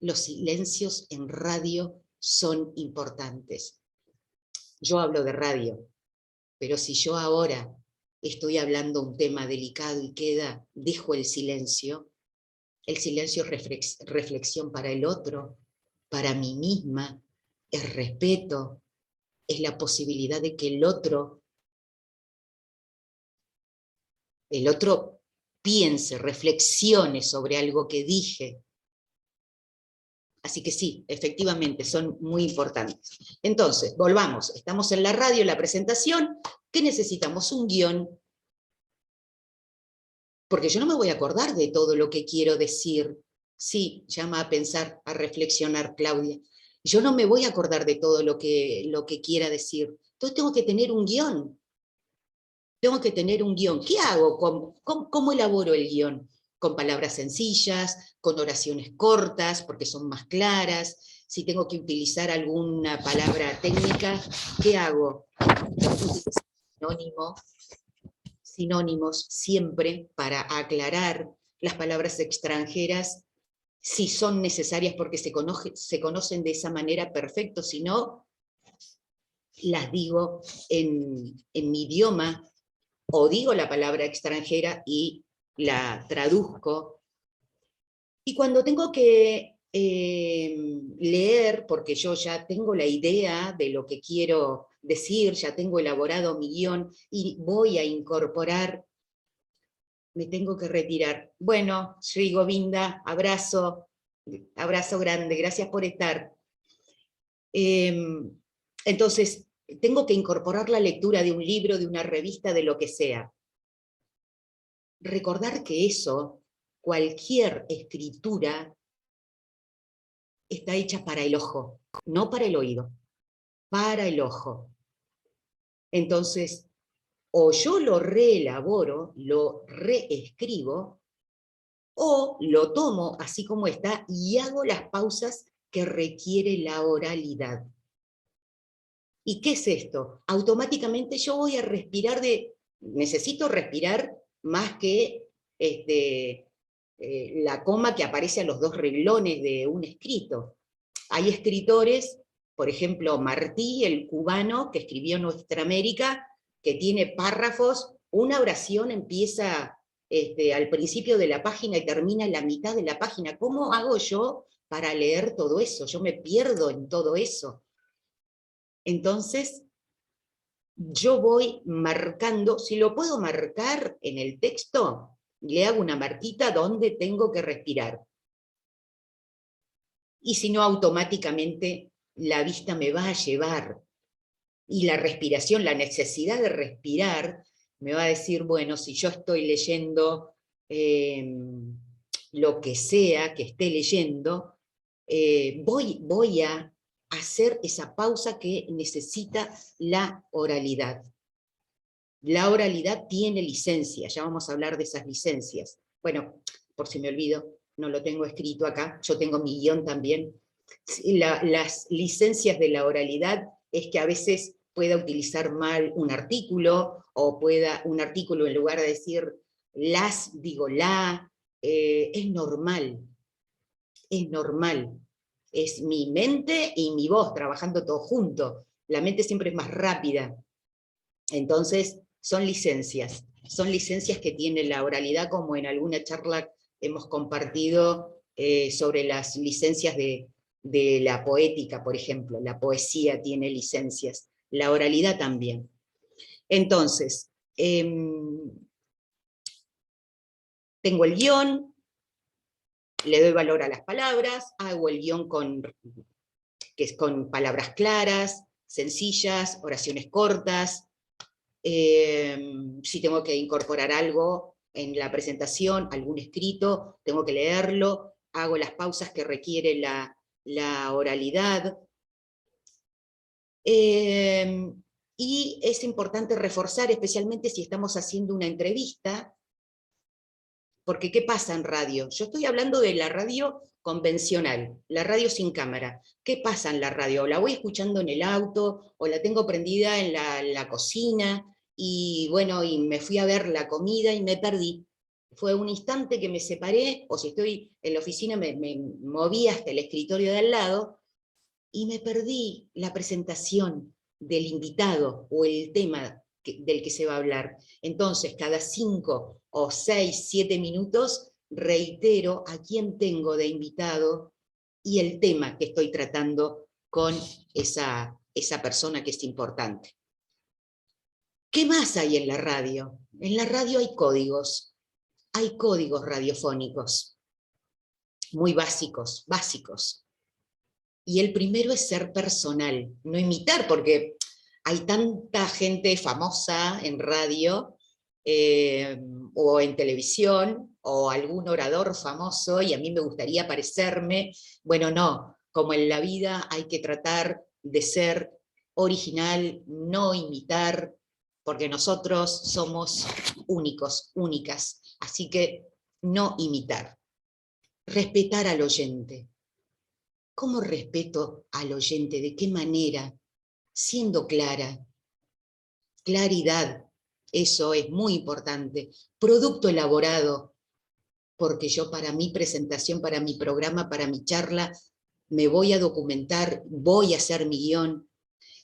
Los silencios en radio son importantes. Yo hablo de radio, pero si yo ahora estoy hablando un tema delicado y dejo el silencio es reflexión para el otro, para mí misma, es respeto, es la posibilidad de que el otro piense, reflexione sobre algo que dije. Así que sí, efectivamente, son muy importantes. Entonces, volvamos, estamos en la radio, la presentación, ¿qué necesitamos? Un guión. Porque yo no me voy a acordar de todo lo que quiero decir. Sí, llama a pensar, a reflexionar, Claudia. Yo no me voy a acordar de todo lo que quiera decir. Entonces tengo que tener un guión. Tengo que tener un guión. ¿Qué hago? ¿Cómo elaboro el guión? Con palabras sencillas, con oraciones cortas, porque son más claras. Si tengo que utilizar alguna palabra técnica, ¿qué hago? Sinónimos siempre para aclarar las palabras extranjeras, si son necesarias porque se conocen de esa manera, perfecto. Si no, las digo en mi idioma, o digo la palabra extranjera y la traduzco. Y cuando tengo que leer, porque yo ya tengo la idea de lo que quiero decir, ya tengo elaborado mi guión, y voy a incorporar, me tengo que retirar. Bueno, Sri Govinda, abrazo grande, gracias por estar. Entonces, tengo que incorporar la lectura de un libro, de una revista, de lo que sea. Recordar que eso, cualquier escritura, está hecha para el ojo, no para el oído, para el ojo. Entonces, o yo lo reelaboro, lo reescribo, o lo tomo así como está y hago las pausas que requiere la oralidad. ¿Y qué es esto? Automáticamente yo voy a respirar necesito respirar más que la coma que aparece a los 2 renglones de un escrito. Hay escritores, por ejemplo, Martí, el cubano, que escribió Nuestra América, que tiene párrafos, una oración empieza al principio de la página y termina en la mitad de la página. ¿Cómo hago yo para leer todo eso? Yo me pierdo en todo eso. Entonces, yo voy marcando, si lo puedo marcar en el texto, le hago una marquita donde tengo que respirar. Y si no, automáticamente la vista me va a llevar. Y la respiración, la necesidad de respirar, me va a decir, bueno, si yo estoy leyendo lo que sea que esté leyendo, voy a hacer esa pausa que necesita la oralidad. La oralidad tiene licencia, ya vamos a hablar de esas licencias. Bueno, por si me olvido, no lo tengo escrito acá, yo tengo mi guión también. Las licencias de la oralidad es que a veces pueda utilizar mal un artículo, o pueda un artículo en lugar de decir las, digo la, es normal, es normal. Es mi mente y mi voz trabajando todo junto. La mente siempre es más rápida. Entonces, son licencias que tiene la oralidad, como en alguna charla hemos compartido sobre las licencias de la poética, por ejemplo. La poesía tiene licencias, la oralidad también. Entonces, tengo el guión, le doy valor a las palabras, hago el guión que es con palabras claras, sencillas, oraciones cortas. Si tengo que incorporar algo en la presentación, algún escrito, tengo que leerlo, hago las pausas que requiere la oralidad. Y es importante reforzar, especialmente si estamos haciendo una entrevista, porque ¿qué pasa en radio? Yo estoy hablando de la radio convencional, la radio sin cámara. ¿Qué pasa en la radio? ¿La voy escuchando en el auto, o la tengo prendida en la cocina? Y bueno, y me fui a ver la comida y me perdí. Fue un instante que me separé, o si estoy en la oficina me moví hasta el escritorio de al lado, y me perdí la presentación del invitado, o el tema del que se va a hablar. Entonces, cada 5 o 6, 7 minutos, reitero a quién tengo de invitado y el tema que estoy tratando con esa persona que es importante. ¿Qué más hay en la radio? En la radio hay códigos radiofónicos, muy básicos. Y el primero es ser personal, no imitar, porque hay tanta gente famosa en radio, o en televisión, o algún orador famoso, y a mí me gustaría parecerme. Bueno, no, como en la vida hay que tratar de ser original, no imitar, porque nosotros somos únicos, únicas, así que no imitar. Respetar al oyente. ¿Cómo respeto al oyente? ¿De qué manera? Siendo clara. Claridad, eso es muy importante. Producto elaborado, porque yo para mi presentación, para mi programa, para mi charla, me voy a documentar, voy a hacer mi guión.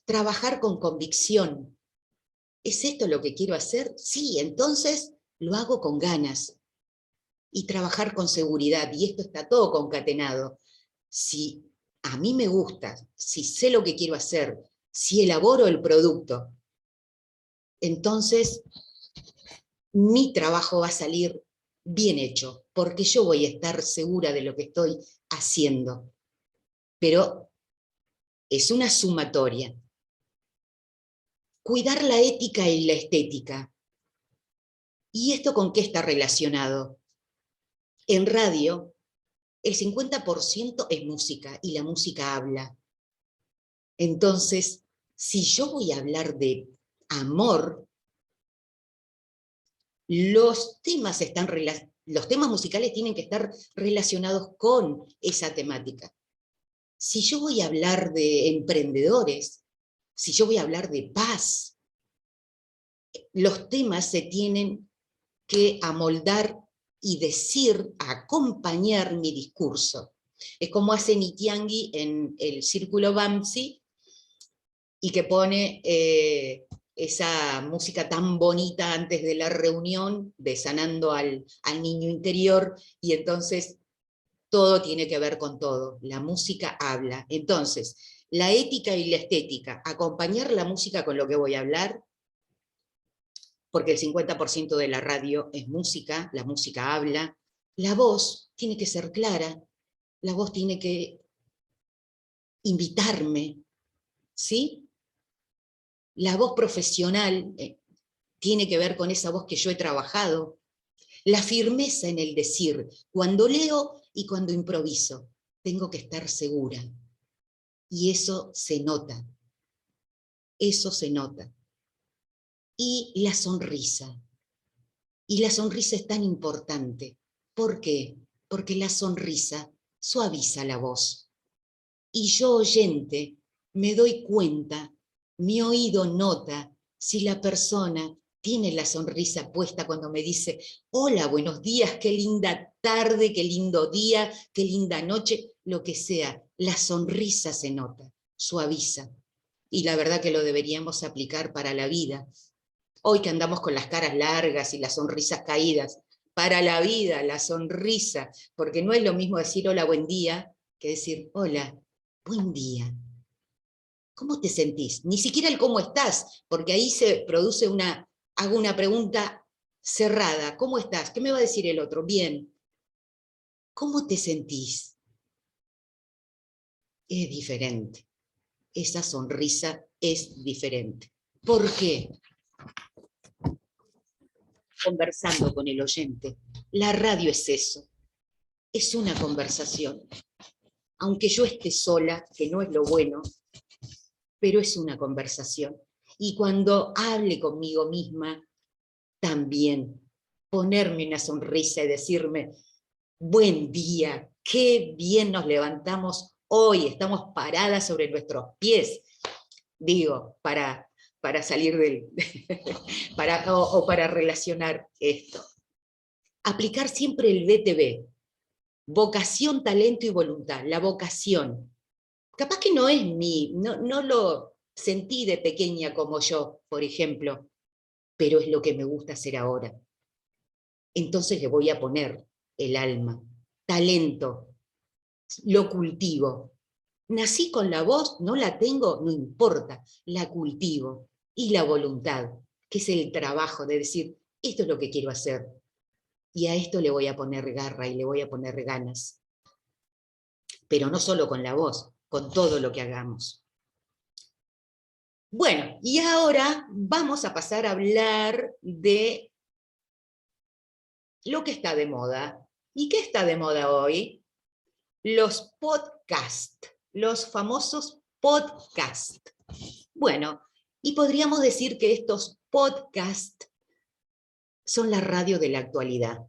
Trabajar con convicción. ¿Es esto lo que quiero hacer? Sí, entonces lo hago con ganas. Y trabajar con seguridad, y esto está todo concatenado. Si a mí me gusta, si sé lo que quiero hacer, si elaboro el producto, entonces mi trabajo va a salir bien hecho, porque yo voy a estar segura de lo que estoy haciendo. Pero es una sumatoria. Cuidar la ética y la estética. ¿Y esto con qué está relacionado? En radio, el 50% es música, y la música habla. Entonces, si yo voy a hablar de amor, los temas musicales tienen que estar relacionados con esa temática. Si yo voy a hablar de emprendedores, si yo voy a hablar de paz, los temas se tienen que amoldar y decir, acompañar mi discurso. Es como hace Nitiangui en el Círculo Bamsi, y que pone esa música tan bonita antes de la reunión, de sanando al niño interior, y entonces todo tiene que ver con todo. La música habla. Entonces, la ética y la estética, acompañar la música con lo que voy a hablar, porque el 50% de la radio es música, la música habla. La voz tiene que ser clara, la voz tiene que invitarme, ¿sí? La voz profesional tiene que ver con esa voz que yo he trabajado. La firmeza en el decir, cuando leo y cuando improviso. tengo que estar segura. Y eso se nota. Eso se nota. Y la sonrisa. Y la sonrisa es tan importante. ¿Por qué? Porque la sonrisa suaviza la voz. Y yo, oyente, me doy cuenta, mi oído nota si la persona tiene la sonrisa puesta cuando me dice, hola, buenos días, qué linda tarde, qué lindo día, qué linda noche, lo que sea. La sonrisa se nota, suaviza. Y la verdad que lo deberíamos aplicar para la vida. Hoy que andamos con las caras largas y las sonrisas caídas, para la vida, la sonrisa, porque no es lo mismo decir hola, buen día, que decir hola, buen día. ¿Cómo te sentís? Ni siquiera el cómo estás, porque ahí se produce hago una pregunta cerrada. ¿Cómo estás? ¿Qué me va a decir el otro? Bien. ¿Cómo te sentís? Es diferente. Esa sonrisa es diferente. ¿Por qué? Conversando con el oyente. La radio es eso. Es una conversación. Aunque yo esté sola, que no es lo bueno, pero es una conversación. Y cuando hable conmigo misma, también ponerme una sonrisa y decirme, buen día, qué bien nos levantamos hoy, estamos paradas sobre nuestros pies, digo, para salir o para relacionar esto. Aplicar siempre el BTV, vocación, talento y voluntad, la vocación. Capaz que no es no lo sentí de pequeña como yo, por ejemplo, pero es lo que me gusta hacer ahora. Entonces le voy a poner el alma, talento, lo cultivo. Nací con la voz, no la tengo, no importa, la cultivo. Y la voluntad, que es el trabajo de decir, esto es lo que quiero hacer. Y a esto le voy a poner garra y le voy a poner ganas. Pero no solo con la voz, con todo lo que hagamos. Bueno, y ahora vamos a pasar a hablar de lo que está de moda. ¿Y qué está de moda hoy? Los podcasts, los famosos podcasts. Bueno, y podríamos decir que estos podcasts son la radio de la actualidad.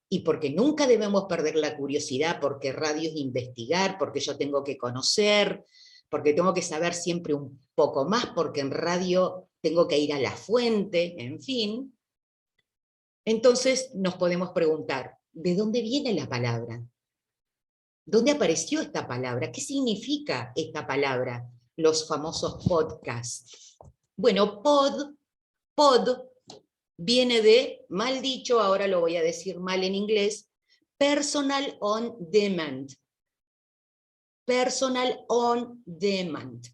Y porque nunca debemos perder la curiosidad, porque radio es investigar, porque yo tengo que conocer, porque tengo que saber siempre un poco más, porque en radio tengo que ir a la fuente, en fin. Entonces nos podemos preguntar, ¿de dónde viene la palabra? ¿Dónde apareció esta palabra? ¿Qué significa esta palabra? Los famosos podcasts. Bueno, pod, viene de, mal dicho, ahora lo voy a decir mal en inglés, personal on demand. Personal on demand.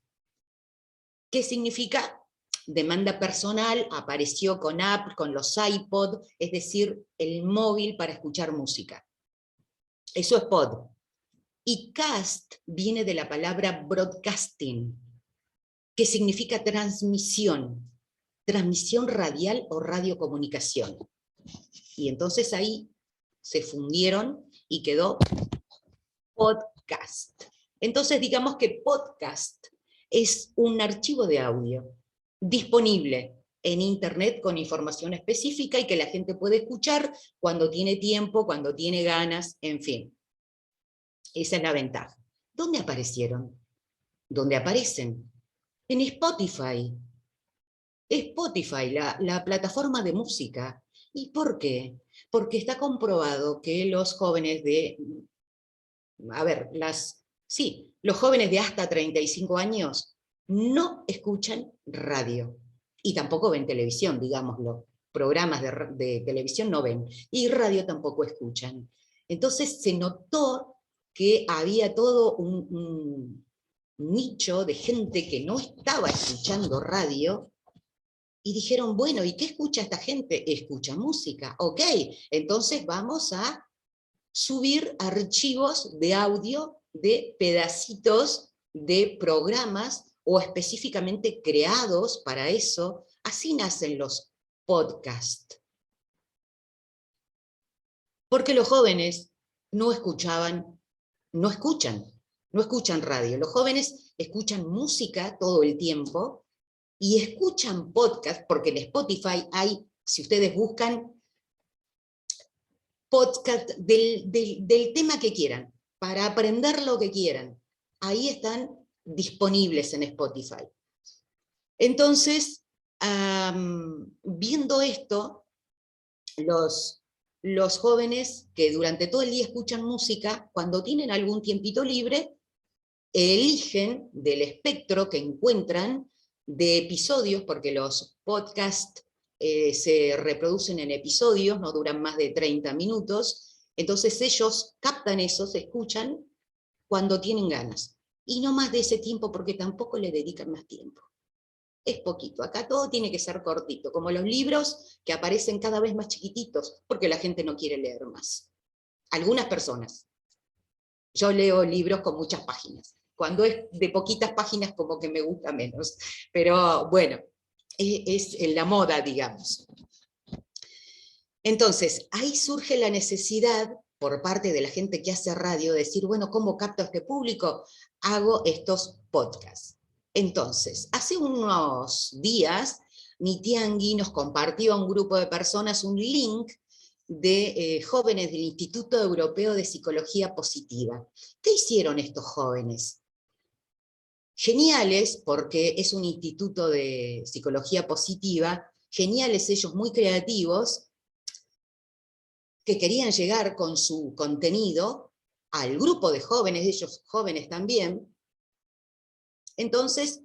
¿Qué significa? Demanda personal, apareció con Apple, con los iPod, es decir, el móvil para escuchar música. Eso es pod. Y cast viene de la palabra broadcasting, que significa transmisión, transmisión radial o radiocomunicación. Y entonces ahí se fundieron y quedó podcast. Entonces digamos que podcast es un archivo de audio disponible en internet con información específica y que la gente puede escuchar cuando tiene tiempo, cuando tiene ganas, en fin. Esa es la ventaja. ¿Dónde aparecieron? ¿Dónde aparecen? En Spotify. Spotify, la plataforma de música. ¿Y por qué? Porque está comprobado que los jóvenes los jóvenes de hasta 35 años no escuchan radio. Y tampoco ven televisión, digámoslo. Programas de televisión no ven. Y radio tampoco escuchan. Entonces se notó que había todo un nicho de gente que no estaba escuchando radio, y dijeron, bueno, ¿y qué escucha esta gente? Escucha música, ok, entonces vamos a subir archivos de audio de pedacitos de programas o específicamente creados para eso, así nacen los podcasts. Porque los jóvenes no escuchan radio. Los jóvenes escuchan música todo el tiempo y escuchan podcast, porque en Spotify hay, si ustedes buscan, podcast del tema que quieran, para aprender lo que quieran. Ahí están disponibles en Spotify. Entonces, viendo esto, los jóvenes que durante todo el día escuchan música, cuando tienen algún tiempito libre, eligen del espectro que encuentran de episodios, porque los podcasts se reproducen en episodios, no duran más de 30 minutos, entonces ellos captan eso, se escuchan cuando tienen ganas. Y no más de ese tiempo, porque tampoco le dedican más tiempo. Es poquito, acá todo tiene que ser cortito, como los libros que aparecen cada vez más chiquititos, porque la gente no quiere leer más. Algunas personas. Yo leo libros con muchas páginas. Cuando es de poquitas páginas, como que me gusta menos. Pero bueno, es en la moda, digamos. Entonces, ahí surge la necesidad, por parte de la gente que hace radio, de decir, bueno, ¿cómo capto a este público? Hago estos podcasts. Entonces, hace unos días, Nitiangui nos compartió a un grupo de personas un link de jóvenes del Instituto Europeo de Psicología Positiva. ¿Qué hicieron estos jóvenes? Geniales, porque es un instituto de psicología positiva, geniales ellos, muy creativos, que querían llegar con su contenido al grupo de jóvenes, ellos jóvenes también. Entonces,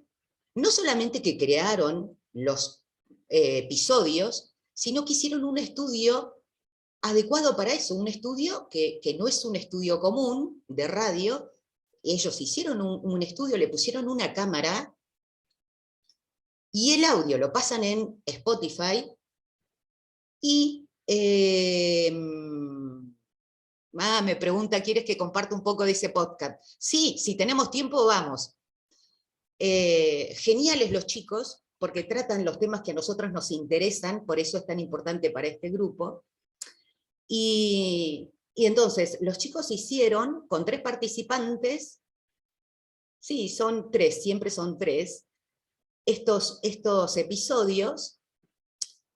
no solamente que crearon los episodios, sino que hicieron un estudio adecuado para eso, un estudio que no es un estudio común de radio. Ellos hicieron un estudio, le pusieron una cámara, y el audio lo pasan en Spotify, y me pregunta, ¿quieres que comparta un poco de ese podcast? Sí, si tenemos tiempo, vamos. Geniales los chicos, porque tratan los temas que a nosotros nos interesan, por eso es tan importante para este grupo. Y entonces, los chicos hicieron, con 3 participantes, sí, son 3, siempre son 3, estos episodios,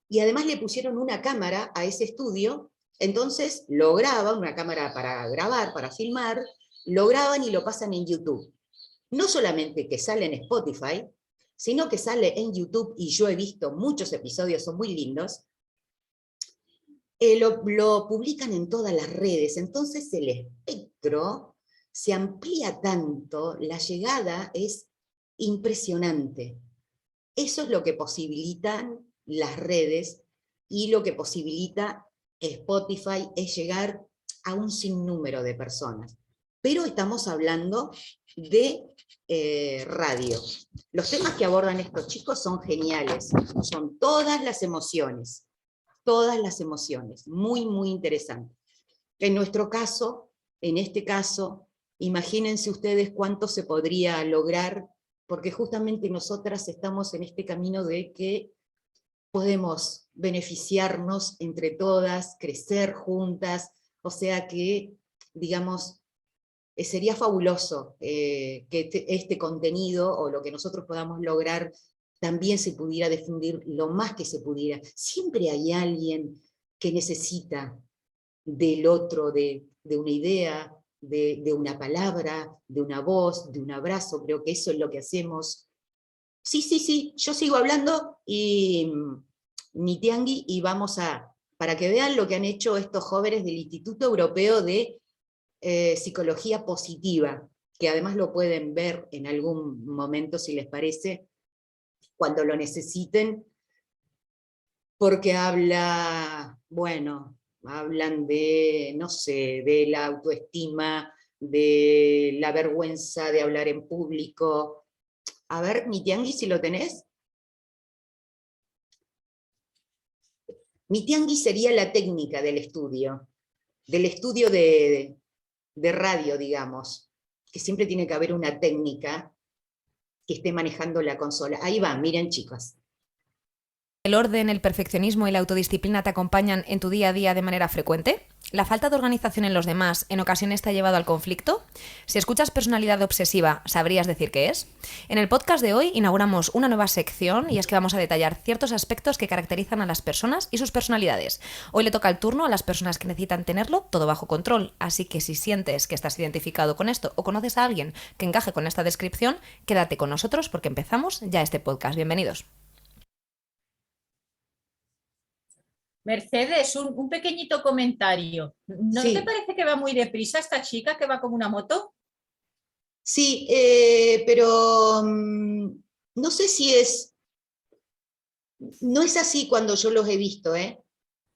y además le pusieron una cámara a ese estudio, entonces lo graban, una cámara para grabar, para filmar, lo graban y lo pasan en YouTube. No solamente que sale en Spotify, sino que sale en YouTube, y yo he visto muchos episodios, son muy lindos, lo publican en todas las redes, entonces el espectro se amplía tanto, la llegada es impresionante. Eso es lo que posibilitan las redes, y lo que posibilita Spotify es llegar a un sinnúmero de personas. Pero estamos hablando de radio. Los temas que abordan estos chicos son geniales, son todas las emociones, muy, muy interesante. En nuestro caso, en este caso, imagínense ustedes cuánto se podría lograr, porque justamente nosotras estamos en este camino de que podemos beneficiarnos entre todas, crecer juntas, o sea que, digamos, sería fabuloso que este contenido, o lo que nosotros podamos lograr, también se pudiera difundir lo más que se pudiera. Siempre hay alguien que necesita del otro, de una idea, de una palabra, de una voz, de un abrazo. Creo que eso es lo que hacemos. Sí, yo sigo hablando, y Nitiangui, y vamos para que vean lo que han hecho estos jóvenes del Instituto Europeo de Psicología Positiva, que además lo pueden ver en algún momento, si les parece, cuando lo necesiten, porque hablan de, no sé, de la autoestima, de la vergüenza de hablar en público. A ver, Nitiangui, si lo tenés. Nitiangui sería la técnica del estudio de radio, digamos, que siempre tiene que haber una técnica que esté manejando la consola. Ahí va, miren chicas. ¿El orden, el perfeccionismo y la autodisciplina te acompañan en tu día a día de manera frecuente? ¿La falta de organización en los demás en ocasiones te ha llevado al conflicto? Si escuchas personalidad obsesiva, ¿sabrías decir qué es? En el podcast de hoy inauguramos una nueva sección y es que vamos a detallar ciertos aspectos que caracterizan a las personas y sus personalidades. Hoy le toca el turno a las personas que necesitan tenerlo todo bajo control, así que si sientes que estás identificado con esto o conoces a alguien que encaje con esta descripción, quédate con nosotros porque empezamos ya este podcast. Bienvenidos. Mercedes, un pequeñito comentario. ¿No Sí. te parece que va muy deprisa esta chica que va como una moto? Sí, pero no sé si no es así cuando yo los he visto, ¿eh?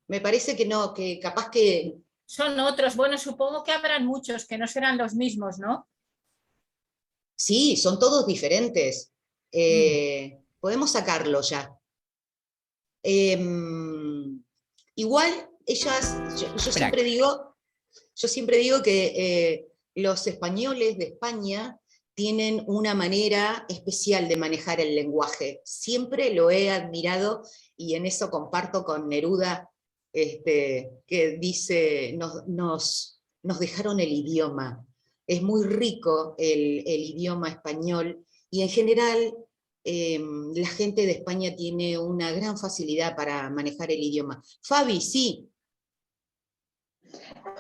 Me parece que no, que capaz que Son otros. Bueno, supongo que habrán muchos que no serán los mismos, ¿no? sí, son todos diferentes. Podemos sacarlo ya. Igual, ellas, yo siempre digo que los españoles de España tienen una manera especial de manejar el lenguaje. Siempre lo he admirado y en eso comparto con Neruda, que dice, nos dejaron el idioma. Es muy rico el idioma español y en general la gente de España tiene una gran facilidad para manejar el idioma. Fabi, sí.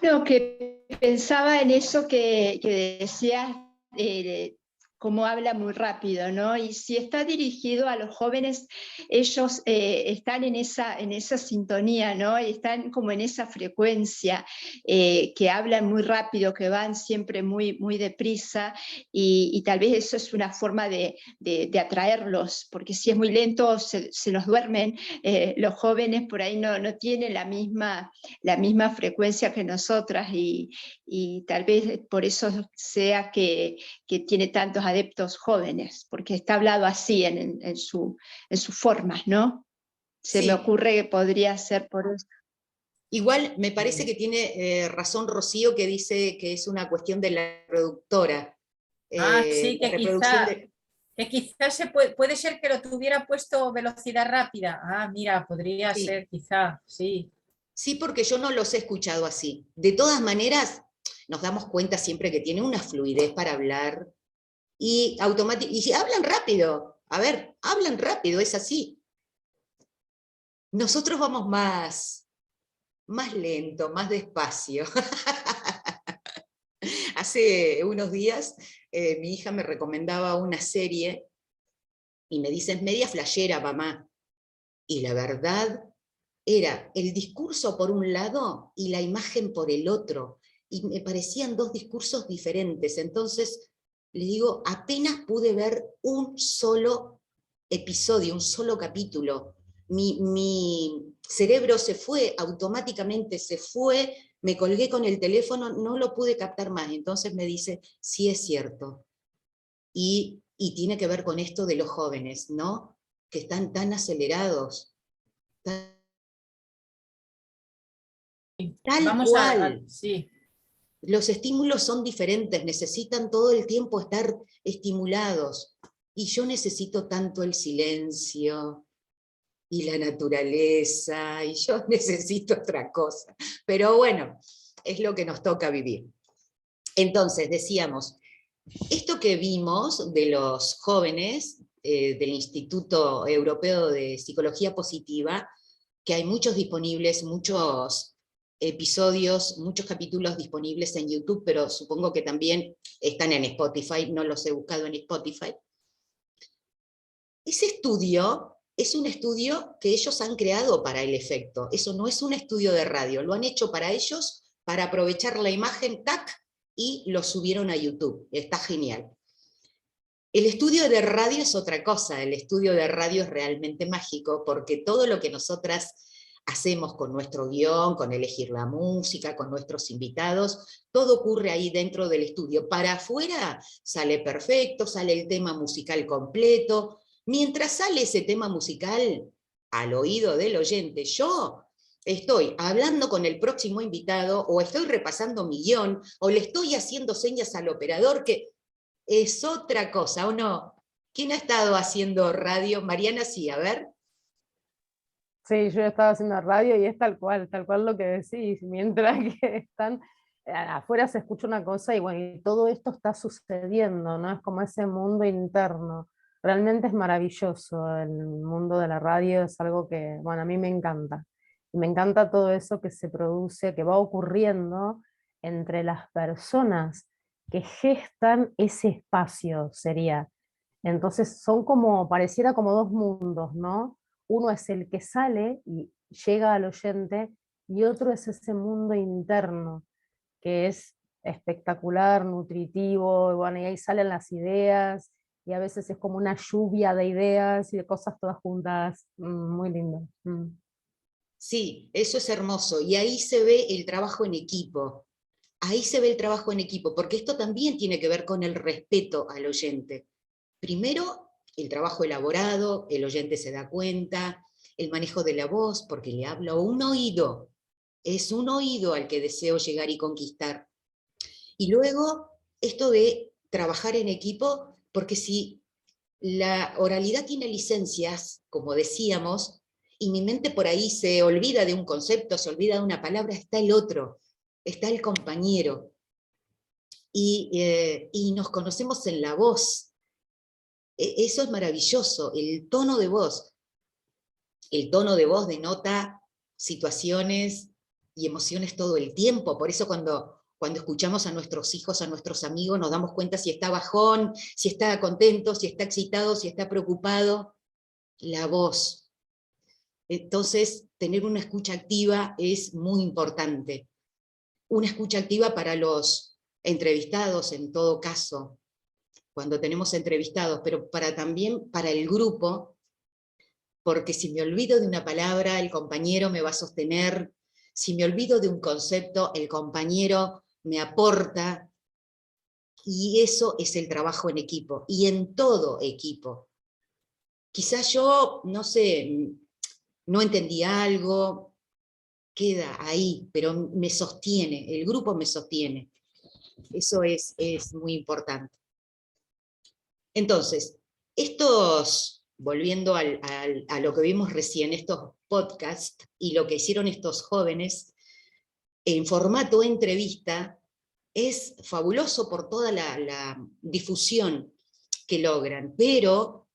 Lo que pensaba en eso que decías, cómo habla muy rápido, ¿no? Y si está dirigido a los jóvenes, ellos están en esa sintonía, ¿no? Y están como en esa frecuencia, que hablan muy rápido, que van siempre muy, muy deprisa, y tal vez eso es una forma de atraerlos, porque si es muy lento se nos duermen. Los jóvenes por ahí no tienen la misma frecuencia que nosotras, y tal vez por eso sea que tiene tantos adeptos jóvenes, porque está hablado así en sus formas, ¿no? Se Sí. me ocurre que podría ser por eso. Igual me parece que tiene razón Rocío, que dice que es una cuestión de la reproductora. Sí, La reproducción que quizás puede ser que lo tuviera puesto velocidad rápida. Mira, podría Sí. ser, quizá, sí. Sí, porque yo no los he escuchado así. De todas maneras, nos damos cuenta siempre que tiene una fluidez para hablar y si hablan rápido, a ver, hablan rápido, es así. Nosotros vamos más lento, más despacio. Hace unos días mi hija me recomendaba una serie y me dice, es media flashera, mamá. Y la verdad era el discurso por un lado y la imagen por el otro. Y me parecían dos discursos diferentes. Entonces, le digo, apenas pude ver un solo episodio, un solo capítulo. Mi cerebro se fue, automáticamente se fue, me colgué con el teléfono, no lo pude captar más. Entonces me dice, sí es cierto. Y tiene que ver con esto de los jóvenes, ¿no? Que están tan acelerados. Tal Vamos cual. sí. Los estímulos son diferentes, necesitan todo el tiempo estar estimulados. Y yo necesito tanto el silencio y la naturaleza, y yo necesito otra cosa. Pero bueno, es lo que nos toca vivir. Entonces, decíamos, esto que vimos de los jóvenes del Instituto Europeo de Psicología Positiva, que hay muchos disponibles, muchos episodios, muchos capítulos disponibles en YouTube, pero supongo que también están en Spotify, no los he buscado en Spotify. Ese estudio es un estudio que ellos han creado para el efecto, eso no es un estudio de radio, lo han hecho para ellos, para aprovechar la imagen, tac, y lo subieron a YouTube, está genial. El estudio de radio es otra cosa, el estudio de radio es realmente mágico, porque todo lo que nosotras hacemos con nuestro guión, con elegir la música, con nuestros invitados, todo ocurre ahí dentro del estudio. Para afuera sale perfecto, sale el tema musical completo. Mientras sale ese tema musical al oído del oyente, yo estoy hablando con el próximo invitado, o estoy repasando mi guión, o le estoy haciendo señas al operador, que es otra cosa, ¿o no? ¿Quién ha estado haciendo radio? Mariana, sí, a ver. Sí, yo estaba haciendo radio y es tal cual lo que decís. Mientras que están afuera se escucha una cosa y bueno, y todo esto está sucediendo, ¿no? Es como ese mundo interno. Realmente es maravilloso el mundo de la radio, es algo que, bueno, a mí me encanta. Y me encanta todo eso que se produce, que va ocurriendo entre las personas que gestan ese espacio, sería. Entonces son como, pareciera como dos mundos, ¿no? Uno es el que sale y llega al oyente y otro es ese mundo interno que es espectacular, nutritivo, y bueno, y ahí salen las ideas y a veces es como una lluvia de ideas y de cosas todas juntas, muy lindo. Sí, eso es hermoso. Y ahí se ve el trabajo en equipo. Ahí se ve el trabajo en equipo, porque esto también tiene que ver con el respeto al oyente. Primero, el trabajo elaborado, el oyente se da cuenta, el manejo de la voz, porque le hablo a un oído. Es un oído al que deseo llegar y conquistar. Y luego, esto de trabajar en equipo, porque si la oralidad tiene licencias, como decíamos, y mi mente por ahí se olvida de un concepto, se olvida de una palabra, está el otro, está el compañero. Y nos conocemos en la voz. Eso es maravilloso, el tono de voz. El tono de voz denota situaciones y emociones todo el tiempo. Por eso cuando escuchamos a nuestros hijos, a nuestros amigos, nos damos cuenta si está bajón, si está contento, si está excitado, si está preocupado. La voz. Entonces, tener una escucha activa es muy importante. Una escucha activa para los entrevistados, en todo caso, cuando tenemos entrevistados, pero también para el grupo, porque si me olvido de una palabra, el compañero me va a sostener. Si me olvido de un concepto, el compañero me aporta. Y eso es el trabajo en equipo, y en todo equipo. Quizás yo, no sé, no entendí algo, queda ahí, pero me sostiene, el grupo me sostiene. Eso es muy importante. Entonces, volviendo a lo que vimos recién, estos podcasts y lo que hicieron estos jóvenes, en formato entrevista, es fabuloso por toda la difusión que logran, pero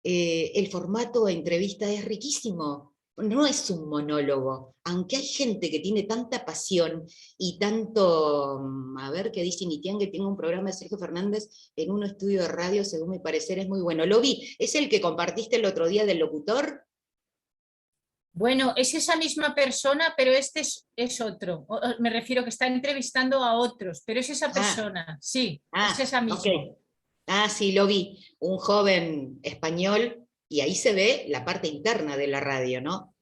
el formato entrevista es riquísimo, no es un monólogo, aunque hay gente que tiene tanta pasión y tanto, a ver qué dice Nitian, que tiene un programa de Sergio Fernández en un estudio de radio, según mi parecer es muy bueno. Lo vi, ¿es el que compartiste el otro día del locutor? Bueno, es esa misma persona, pero este es otro. Me refiero que está entrevistando a otros, pero es esa persona, sí, es esa misma. Okay. Sí, lo vi, un joven español, y ahí se ve la parte interna de la radio, ¿no?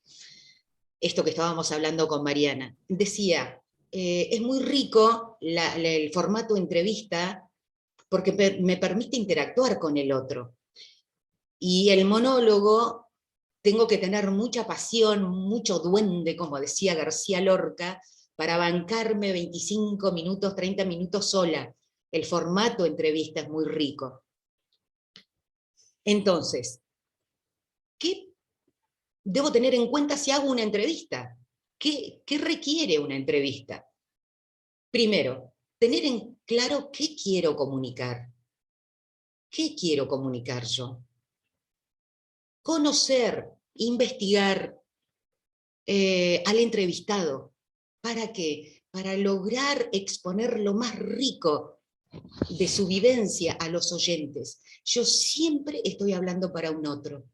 Esto que estábamos hablando con Mariana. Decía, es muy rico el formato entrevista porque me permite interactuar con el otro. Y el monólogo, tengo que tener mucha pasión, mucho duende, como decía García Lorca, para bancarme 25 minutos, 30 minutos sola. El formato entrevista es muy rico. Entonces, ¿qué debo tener en cuenta si hago una entrevista? ¿Qué requiere una entrevista? Primero, tener en claro qué quiero comunicar. ¿Qué quiero comunicar yo? Conocer, investigar al entrevistado. ¿Para qué? Para lograr exponer lo más rico de su vivencia a los oyentes. Yo siempre estoy hablando para un otro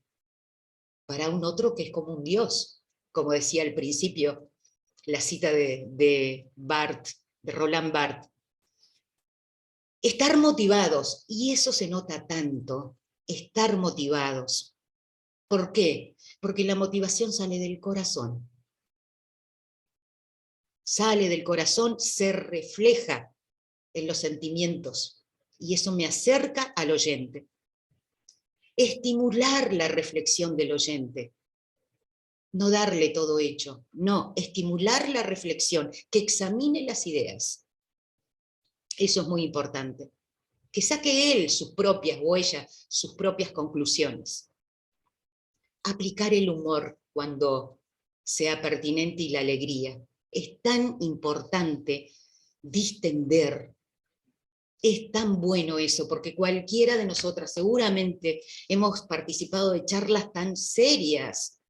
que es como un Dios, como decía al principio la cita de Roland Barthes. Estar motivados, y eso se nota tanto, estar motivados. ¿Por qué? Porque la motivación sale del corazón. Sale del corazón, se refleja en los sentimientos, y eso me acerca al oyente. Estimular la reflexión del oyente. No darle todo hecho, no, estimular la reflexión, que examine las ideas. Eso es muy importante. Que saque él sus propias huellas, sus propias conclusiones. aplicar el humor cuando sea pertinente y la alegría. Es tan importante distender. Es tan bueno eso, porque cualquiera de nosotras seguramente hemos participado de charlas tan serias,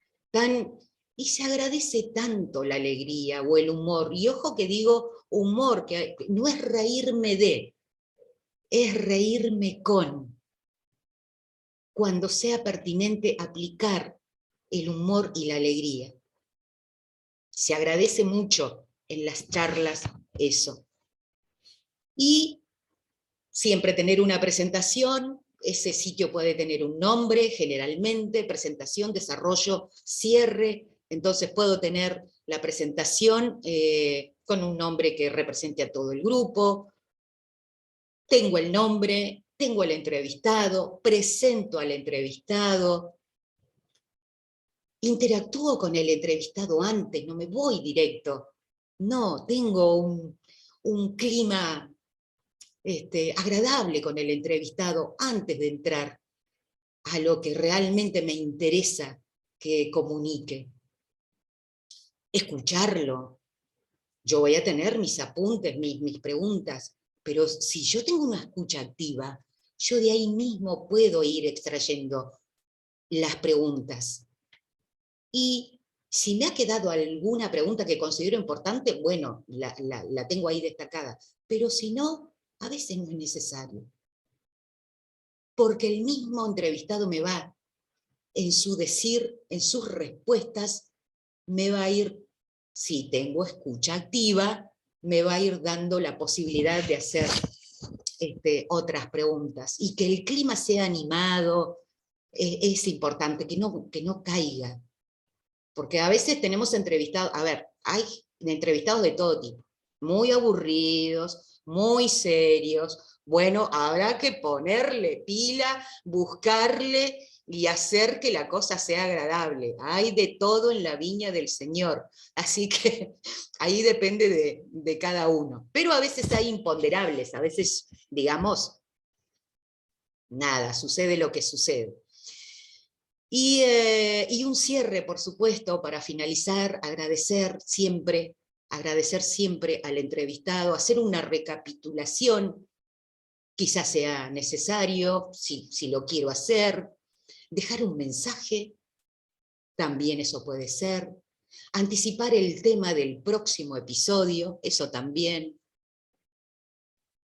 y se agradece tanto la alegría o el humor. Y ojo que digo humor, que no es reírme de, es reírme con. Cuando sea pertinente aplicar el humor y la alegría. Se agradece mucho en las charlas eso. Y siempre tener una presentación, ese sitio puede tener un nombre, generalmente, presentación, desarrollo, cierre, entonces puedo tener la presentación con un nombre que represente a todo el grupo, tengo el nombre, tengo el entrevistado, presento al entrevistado, interactúo con el entrevistado antes, no me voy directo, no, tengo un clima agradable con el entrevistado antes de entrar a lo que realmente me interesa que comunique. Escucharlo. Yo voy a tener mis apuntes, mis preguntas, pero si yo tengo una escucha activa, yo de ahí mismo puedo ir extrayendo las preguntas. Y si me ha quedado alguna pregunta que considero importante, bueno, la tengo ahí destacada. Pero si no, a veces no es necesario. Porque el mismo entrevistado me va, en su decir, en sus respuestas, me va a ir, si tengo escucha activa, me va a ir dando la posibilidad de hacer otras preguntas. Y que el clima sea animado, es importante, que no caiga. Porque a veces tenemos entrevistados, hay entrevistados de todo tipo, muy aburridos, muy serios. Bueno, habrá que ponerle pila, buscarle y hacer que la cosa sea agradable. Hay de todo en la viña del Señor, así que ahí depende de cada uno. Pero a veces hay imponderables, a veces, digamos, nada, sucede lo que sucede. Y un cierre, por supuesto, para finalizar, agradecer siempre al entrevistado, hacer una recapitulación, quizás sea necesario, si lo quiero hacer, dejar un mensaje, también eso puede ser, anticipar el tema del próximo episodio, eso también,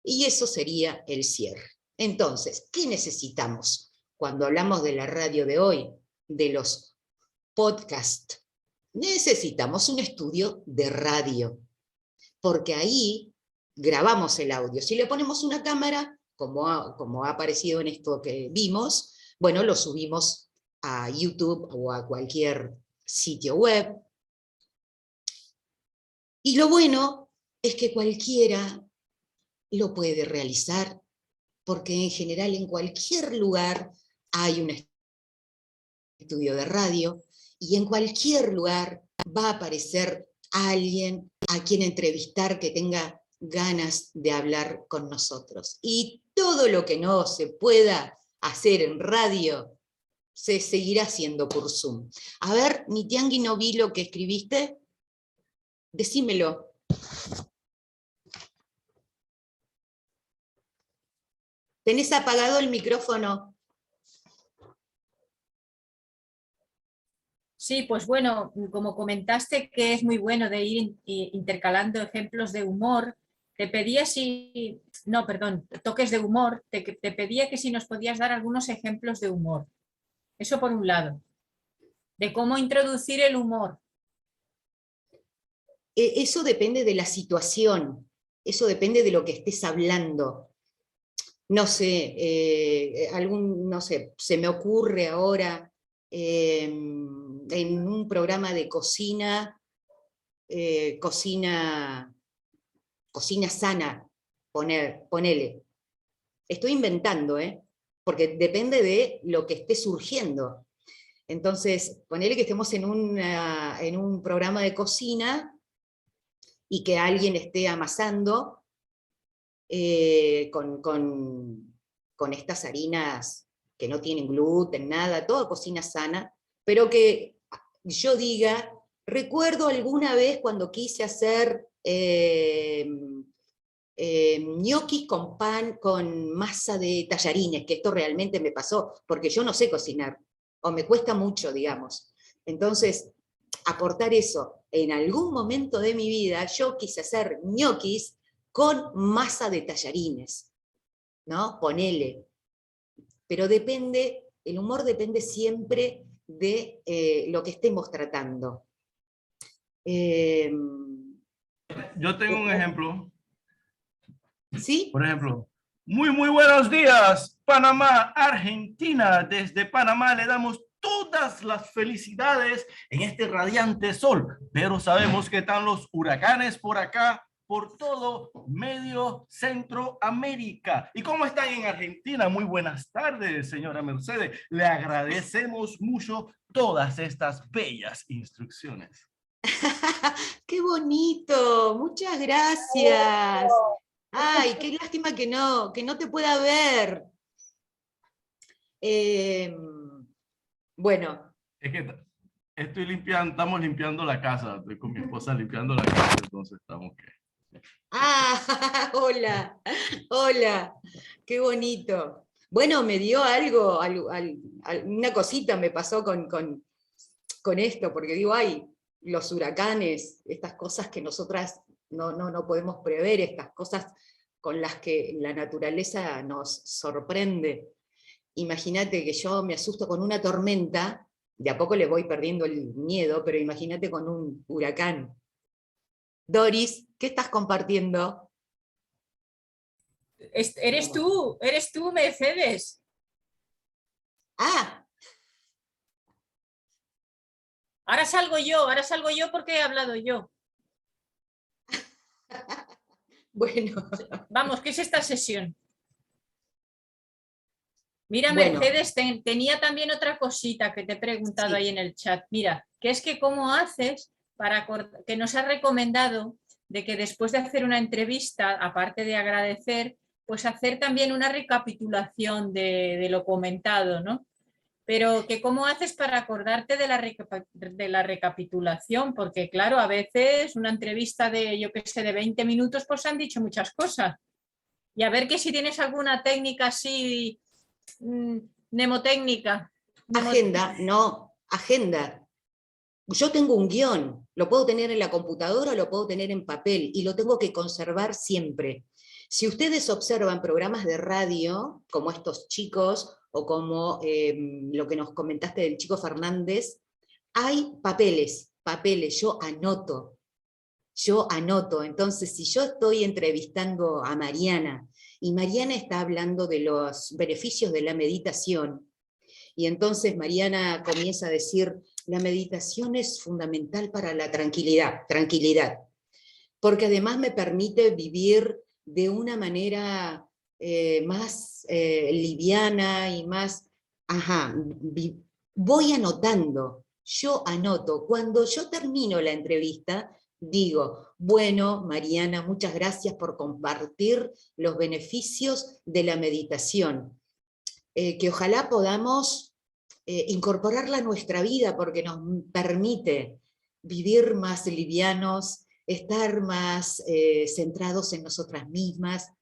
y eso sería el cierre. Entonces, ¿qué necesitamos? Cuando hablamos de la radio de hoy, de los podcasts, necesitamos un estudio de radio, porque ahí grabamos el audio. Si le ponemos una cámara, como ha aparecido en esto que vimos, bueno, lo subimos a YouTube o a cualquier sitio web. Y lo bueno es que cualquiera lo puede realizar, porque en general en cualquier lugar hay un estudio de radio, y en cualquier lugar va a aparecer alguien a quien entrevistar que tenga ganas de hablar con nosotros. Y todo lo que no se pueda hacer en radio, se seguirá haciendo por Zoom. A ver, Nitiangui, no vi lo que escribiste. Decímelo. ¿Tenés apagado el micrófono? Sí, pues bueno, como comentaste que es muy bueno de ir intercalando ejemplos de humor, te pedía toques de humor, te pedía que si nos podías dar algunos ejemplos de humor. Eso por un lado. De cómo introducir el humor. Eso depende de la situación, eso depende de lo que estés hablando. No sé, no sé, se me ocurre ahora en un programa de cocina, cocina sana, ponele. Estoy inventando, porque depende de lo que esté surgiendo. Entonces, ponele que estemos en un programa de cocina y que alguien esté amasando con estas harinas que no tienen gluten, nada, toda cocina sana, pero que yo diga, recuerdo alguna vez cuando quise hacer ñoquis con pan, con masa de tallarines, que esto realmente me pasó, porque yo no sé cocinar, o me cuesta mucho, digamos. Entonces, aportar eso, en algún momento de mi vida, yo quise hacer ñoquis con masa de tallarines, ¿no? Ponele. Pero depende, el humor depende siempre de lo que estemos tratando. Yo tengo un ejemplo. ¿Sí? Por ejemplo, muy buenos días, Panamá, Argentina. Desde Panamá le damos todas las felicidades en este radiante sol, pero sabemos que están los huracanes por acá, por todo medio Centroamérica. ¿Y cómo están en Argentina? Muy buenas tardes, señora Mercedes. Le agradecemos mucho todas estas bellas instrucciones. ¡Qué bonito! Muchas gracias. Ay, qué lástima que no te pueda ver. Bueno. Es que estamos limpiando la casa, estoy con mi esposa limpiando la casa, entonces estamos que... Ah, hola, hola, qué bonito. Bueno, me dio algo, una cosita me pasó con esto, porque digo, ay, los huracanes, estas cosas que nosotras no podemos prever, estas cosas con las que la naturaleza nos sorprende. Imagínate que yo me asusto con una tormenta, de a poco le voy perdiendo el miedo, pero imagínate con un huracán. Doris, ¿qué estás compartiendo? Eres tú, Mercedes. Ah. Ahora salgo yo porque he hablado yo. Bueno. Vamos, ¿qué es esta sesión? Mira, bueno. Mercedes, tenía también otra cosita que te he preguntado ahí en el chat. Mira, que es que cómo haces para que nos has recomendado de que después de hacer una entrevista, aparte de agradecer, pues hacer también una recapitulación de lo comentado, ¿no? Pero que cómo haces para acordarte de la recapitulación, porque claro, a veces una entrevista de, yo qué sé, de 20 minutos, pues han dicho muchas cosas. Y a ver que si tienes alguna técnica así, mnemotécnica. Agenda, no, agenda. Yo tengo un guión, lo puedo tener en la computadora o lo puedo tener en papel y lo tengo que conservar siempre. Si ustedes observan programas de radio, como estos chicos, o como lo que nos comentaste del chico Fernández, hay papeles, yo anoto. Entonces, si yo estoy entrevistando a Mariana, y Mariana está hablando de los beneficios de la meditación, y entonces Mariana comienza a decir, la meditación es fundamental para la tranquilidad, porque además me permite vivir de una manera más liviana y más, voy anotando, yo anoto. Cuando yo termino la entrevista, digo, bueno, Mariana, muchas gracias por compartir los beneficios de la meditación, que ojalá podamos incorporarla a nuestra vida, porque nos permite vivir más livianos, estar más centrados en nosotras mismas.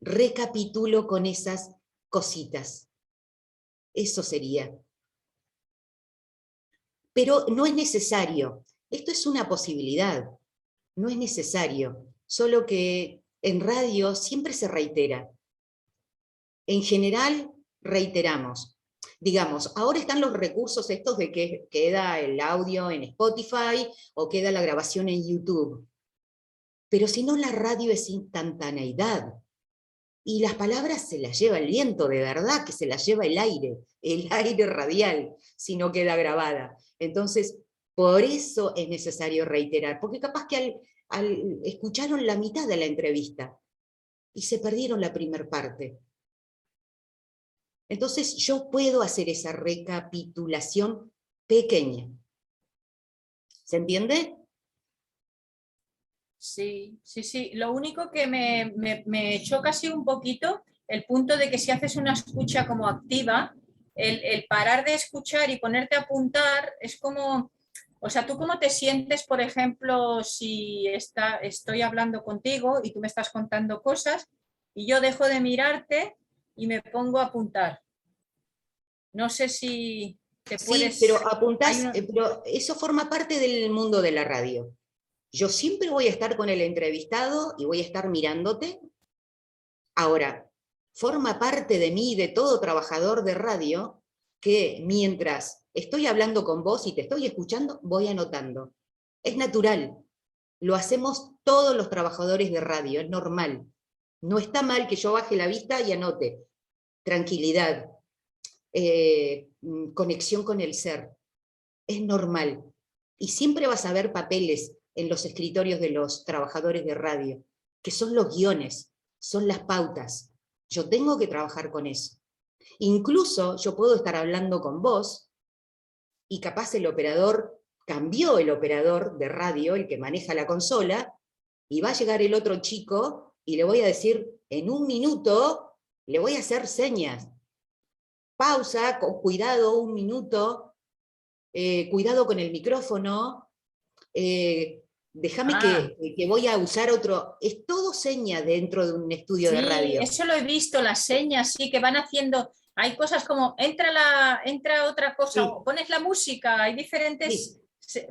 Recapitulo con esas cositas. Eso sería. Pero no es necesario. Esto es una posibilidad. No es necesario. Solo que en radio siempre se reitera. En general, reiteramos. Digamos, ahora están los recursos estos de que queda el audio en Spotify o queda la grabación en YouTube. Pero si no, la radio es instantaneidad. Y las palabras se las lleva el viento, de verdad, que se las lleva el aire radial, si no queda grabada. Entonces, por eso es necesario reiterar, porque capaz que escucharon la mitad de la entrevista y se perdieron la primer parte. Entonces, yo puedo hacer esa recapitulación pequeña. ¿Se entiende? Sí. Lo único que me choca así un poquito el punto de que si haces una escucha como activa, el parar de escuchar y ponerte a apuntar es como, o sea, ¿tú cómo te sientes, por ejemplo, si estoy hablando contigo y tú me estás contando cosas y yo dejo de mirarte y me pongo a apuntar? No sé si te puedes... Sí, pero apuntás, Hay pero eso forma parte del mundo de la radio. Yo siempre voy a estar con el entrevistado y voy a estar mirándote. Ahora, forma parte de mí, de todo trabajador de radio, que mientras estoy hablando con vos y te estoy escuchando, voy anotando. Es natural. Lo hacemos todos los trabajadores de radio, es normal. No está mal que yo baje la vista y anote. Tranquilidad, conexión con el ser. Es normal. Y siempre vas a ver papeles en los escritorios de los trabajadores de radio, que son los guiones, son las pautas. Yo tengo que trabajar con eso. Incluso yo puedo estar hablando con vos y capaz el operador cambió el operador de radio, el que maneja la consola, y va a llegar el otro chico y le voy a decir, en un minuto, le voy a hacer señas. Pausa, cuidado, un minuto, cuidado con el micrófono, déjame que voy a usar otro. Es todo seña dentro de un estudio de radio. Eso lo he visto, las señas, sí, que van haciendo. Hay cosas como, entra otra cosa, o pones la música, hay diferentes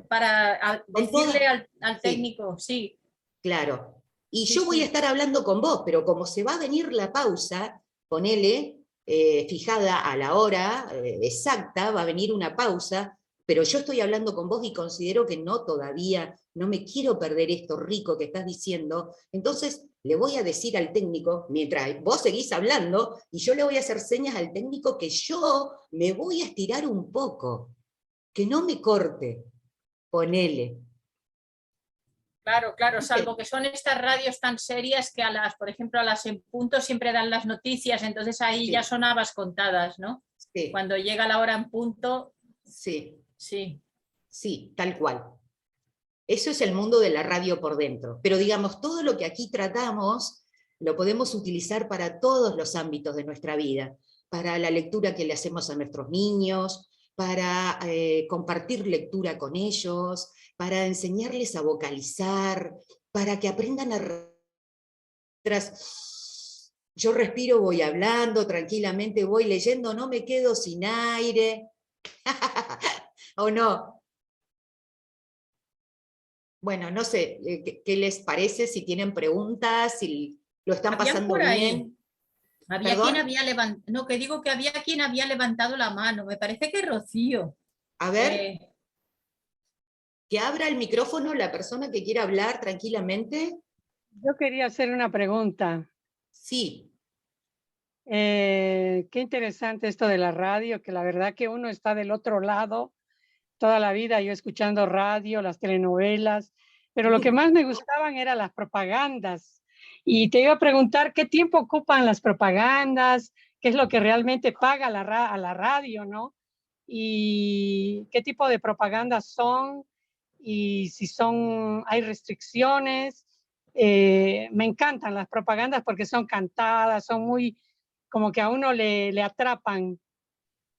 para decirle al técnico, sí. Claro. Y yo voy a estar hablando con vos, pero como se va a venir la pausa, ponele, fijada a la hora exacta, va a venir una pausa, pero yo estoy hablando con vos y considero que no todavía, no me quiero perder esto rico que estás diciendo, entonces le voy a decir al técnico, mientras vos seguís hablando, y yo le voy a hacer señas al técnico que yo me voy a estirar un poco, que no me corte, ponele. Claro, claro, salvo que son estas radios tan serias que por ejemplo, a las en punto siempre dan las noticias, entonces ahí ya son habas contadas, ¿no? Sí. Cuando llega la hora en punto. Sí. Sí. Sí, tal cual. Eso es el mundo de la radio por dentro. Pero digamos, todo lo que aquí tratamos lo podemos utilizar para todos los ámbitos de nuestra vida, para la lectura que le hacemos a nuestros niños, para compartir lectura con ellos, para enseñarles a vocalizar, para que aprendan a... Yo respiro, voy hablando tranquilamente, voy leyendo, no me quedo sin aire. ¿O no? Bueno, no sé, ¿qué les parece? Si tienen preguntas, si lo están pasando bien. Había quien había levantado, no, que digo que había quien había levantado la mano, me parece que Rocío. A ver, que abra el micrófono la persona que quiera hablar tranquilamente. Yo quería hacer una pregunta. Sí. Qué interesante esto de la radio, que la verdad que uno está del otro lado toda la vida, yo escuchando radio, las telenovelas, pero lo que más me gustaban eran las propagandas. Y te iba a preguntar qué tiempo ocupan las propagandas, qué es lo que realmente paga a la radio, ¿no? Y qué tipo de propagandas son, y si hay restricciones. Me encantan las propagandas porque son cantadas, son muy, como que a uno le atrapan.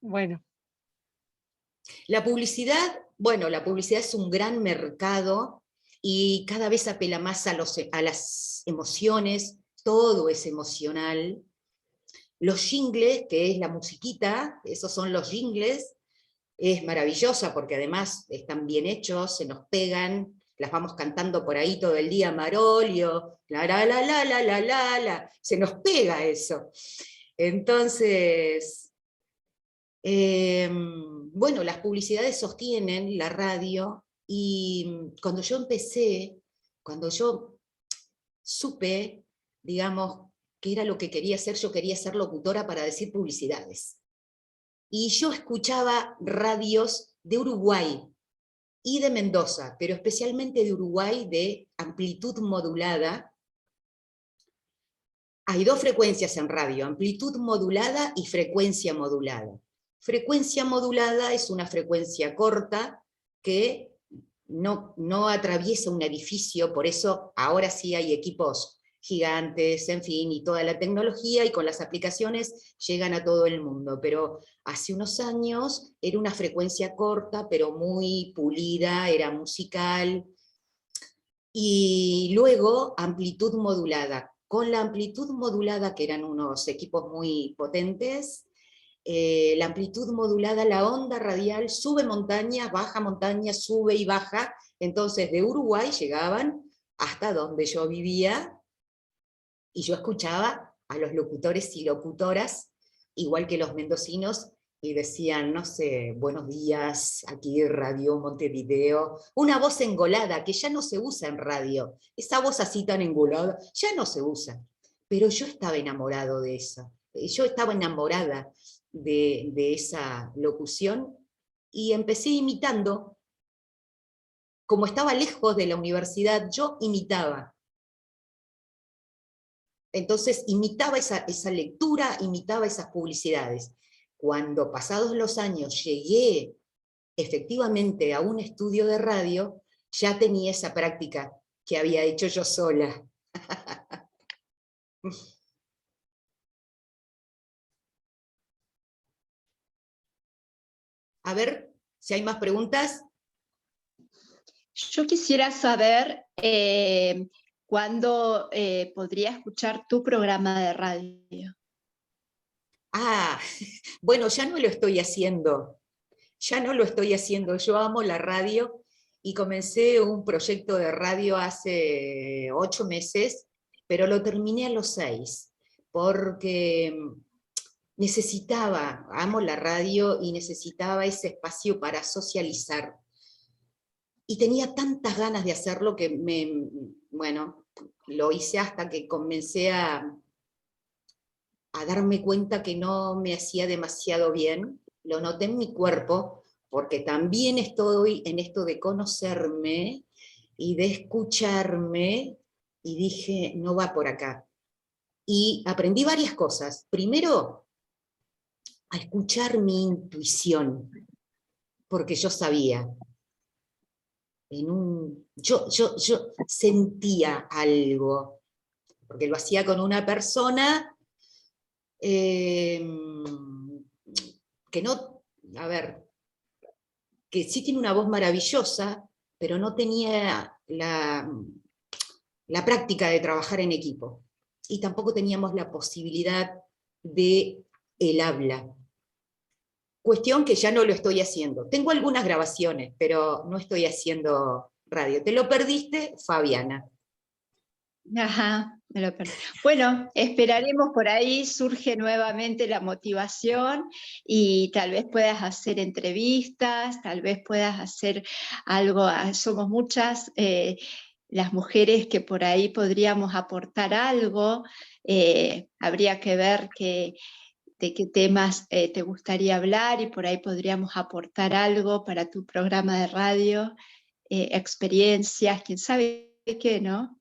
Bueno. La publicidad, bueno, la publicidad es un gran mercado y cada vez apela más a las emociones, todo es emocional. Los jingles, que es la musiquita, esos son los jingles, es maravillosa porque además están bien hechos, se nos pegan, las vamos cantando por ahí todo el día, Marolio, la la la la la la la la, se nos pega eso. Entonces, bueno, las publicidades sostienen la radio y cuando yo empecé, cuando yo supe, digamos, qué era lo que quería hacer, yo quería ser locutora para decir publicidades. Y yo escuchaba radios de Uruguay y de Mendoza, pero especialmente de Uruguay de amplitud modulada. Hay dos frecuencias en radio, amplitud modulada y frecuencia modulada. Frecuencia modulada es una frecuencia corta que no atraviesa un edificio, por eso ahora sí hay equipos gigantes, en fin, y toda la tecnología, y con las aplicaciones llegan a todo el mundo, pero hace unos años era una frecuencia corta, pero muy pulida, era musical, y luego amplitud modulada. Con la amplitud modulada, que eran unos equipos muy potentes, la amplitud modulada, la onda radial sube montañas, baja montañas, sube y baja, entonces de Uruguay llegaban hasta donde yo vivía, y yo escuchaba a los locutores y locutoras, igual que los mendocinos, y decían, no sé, buenos días, aquí Radio Montevideo, una voz engolada que ya no se usa en radio, esa voz así tan engolada, ya no se usa, pero yo estaba enamorado de eso, yo estaba enamorada de esa locución, y empecé imitando, como estaba lejos de la universidad, yo imitaba. Entonces imitaba esa lectura, imitaba esas publicidades. Cuando pasados los años llegué efectivamente a un estudio de radio, ya tenía esa práctica que había hecho yo sola. A ver si hay más preguntas. Yo quisiera saber cuándo podría escuchar tu programa de radio. Ah, bueno, ya no lo estoy haciendo. Ya no lo estoy haciendo. Yo amo la radio y comencé un proyecto de radio hace 8 meses, pero lo terminé a los 6, porque necesitaba, amo la radio y necesitaba ese espacio para socializar. Y tenía tantas ganas de hacerlo que bueno, lo hice hasta que comencé a darme cuenta que no me hacía demasiado bien, lo noté en mi cuerpo, porque también estoy en esto de conocerme y de escucharme, y dije, no va por acá. Y aprendí varias cosas. Primero, a escuchar mi intuición, porque yo sabía, yo sentía algo, porque lo hacía con una persona que no, a ver, que sí tiene una voz maravillosa, pero no tenía la práctica de trabajar en equipo. Y tampoco teníamos la posibilidad de el habla. Cuestión que ya no lo estoy haciendo. Tengo algunas grabaciones, pero no estoy haciendo radio. ¿Te lo perdiste, Fabiana? Ajá, me lo perdí. Bueno, esperaremos por ahí, surge nuevamente la motivación y tal vez puedas hacer entrevistas, tal vez puedas hacer algo, somos muchas las mujeres que por ahí podríamos aportar algo, habría que ver de qué temas te gustaría hablar y por ahí podríamos aportar algo para tu programa de radio, experiencias, quién sabe qué, ¿no?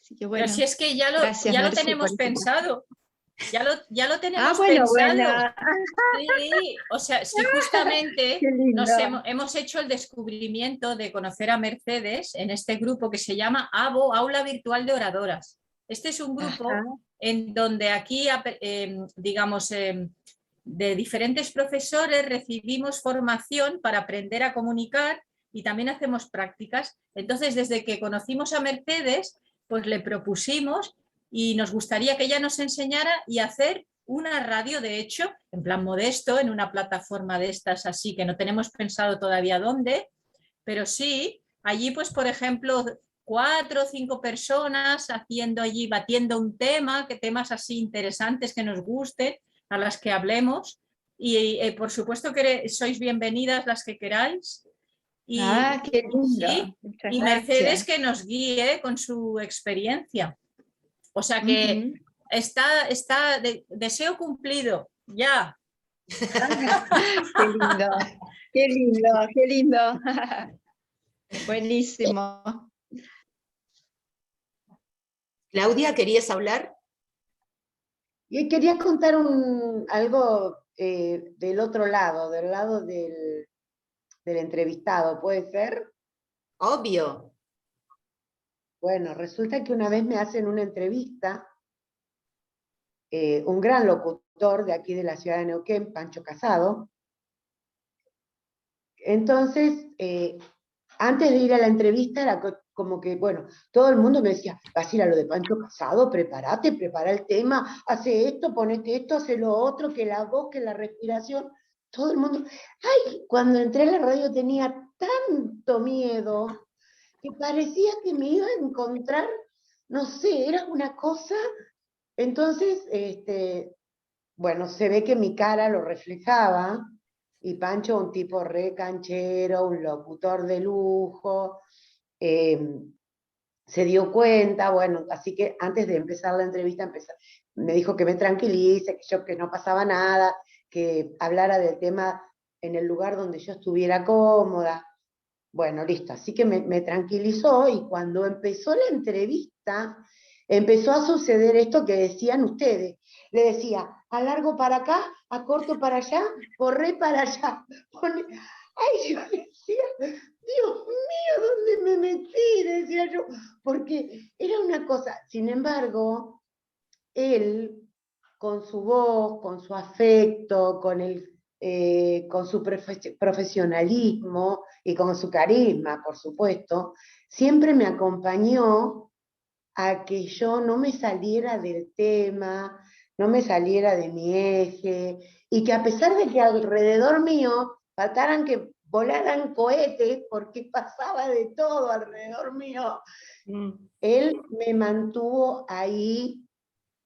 Así que bueno, pero si es que ya lo tenemos pensado, ya lo tenemos bueno, pensado. Sí, o sea, si justamente hemos hecho el descubrimiento de conocer a Mercedes en este grupo que se llama AVO, Aula Virtual de Oradoras. Este es un grupo en donde aquí, digamos, de diferentes profesores recibimos formación para aprender a comunicar y también hacemos prácticas. Entonces, desde que conocimos a Mercedes, pues le propusimos y nos gustaría que ella nos enseñara y hacer una radio, de hecho, en plan modesto, en una plataforma de estas así, que no tenemos pensado todavía dónde, pero sí, allí pues por ejemplo 4 o 5 personas haciendo allí, batiendo un tema, que temas así interesantes que nos gusten, a las que hablemos, y por supuesto que sois bienvenidas las que queráis. Y, qué lindo. sí, y Mercedes que nos guíe con su experiencia. O sea que está deseo cumplido, ya. Qué lindo, qué lindo, qué lindo. Buenísimo. Claudia, ¿querías hablar? Y quería contar algo del otro lado, del lado del entrevistado, ¿puede ser? Obvio. Bueno, resulta que una vez me hacen una entrevista, un gran locutor de aquí de la ciudad de Neuquén, Pancho Casado. Entonces, antes de ir a la entrevista era como que, bueno, todo el mundo me decía, vas a ir a lo de Pancho Casado, prepárate, prepara el tema, hace esto, ponete esto, hace lo otro, que la voz, que la respiración, todo el mundo. Ay, cuando entré a la radio tenía tanto miedo que parecía que me iba a encontrar, no sé, era una cosa. Entonces, bueno, se ve que mi cara lo reflejaba, y Pancho, un tipo re canchero, un locutor de lujo, se dio cuenta, bueno, así que antes de empezar la entrevista, me dijo que me tranquilice, que no pasaba nada, que hablara del tema en el lugar donde yo estuviera cómoda. Bueno, listo, así que me tranquilizó, y cuando empezó la entrevista, empezó a suceder esto que decían ustedes. Le decía, alargo para acá, acorto para allá, corré para allá. Ay, yo decía, Dios mío, ¿dónde me metí? Decía yo, porque era una cosa. Sin embargo, él, con su voz, con su afecto, con su profesionalismo y con su carisma, por supuesto, siempre me acompañó a que yo no me saliera del tema, no me saliera de mi eje, y que a pesar de que alrededor mío faltaran que volaran cohetes, porque pasaba de todo alrededor mío, él me mantuvo ahí.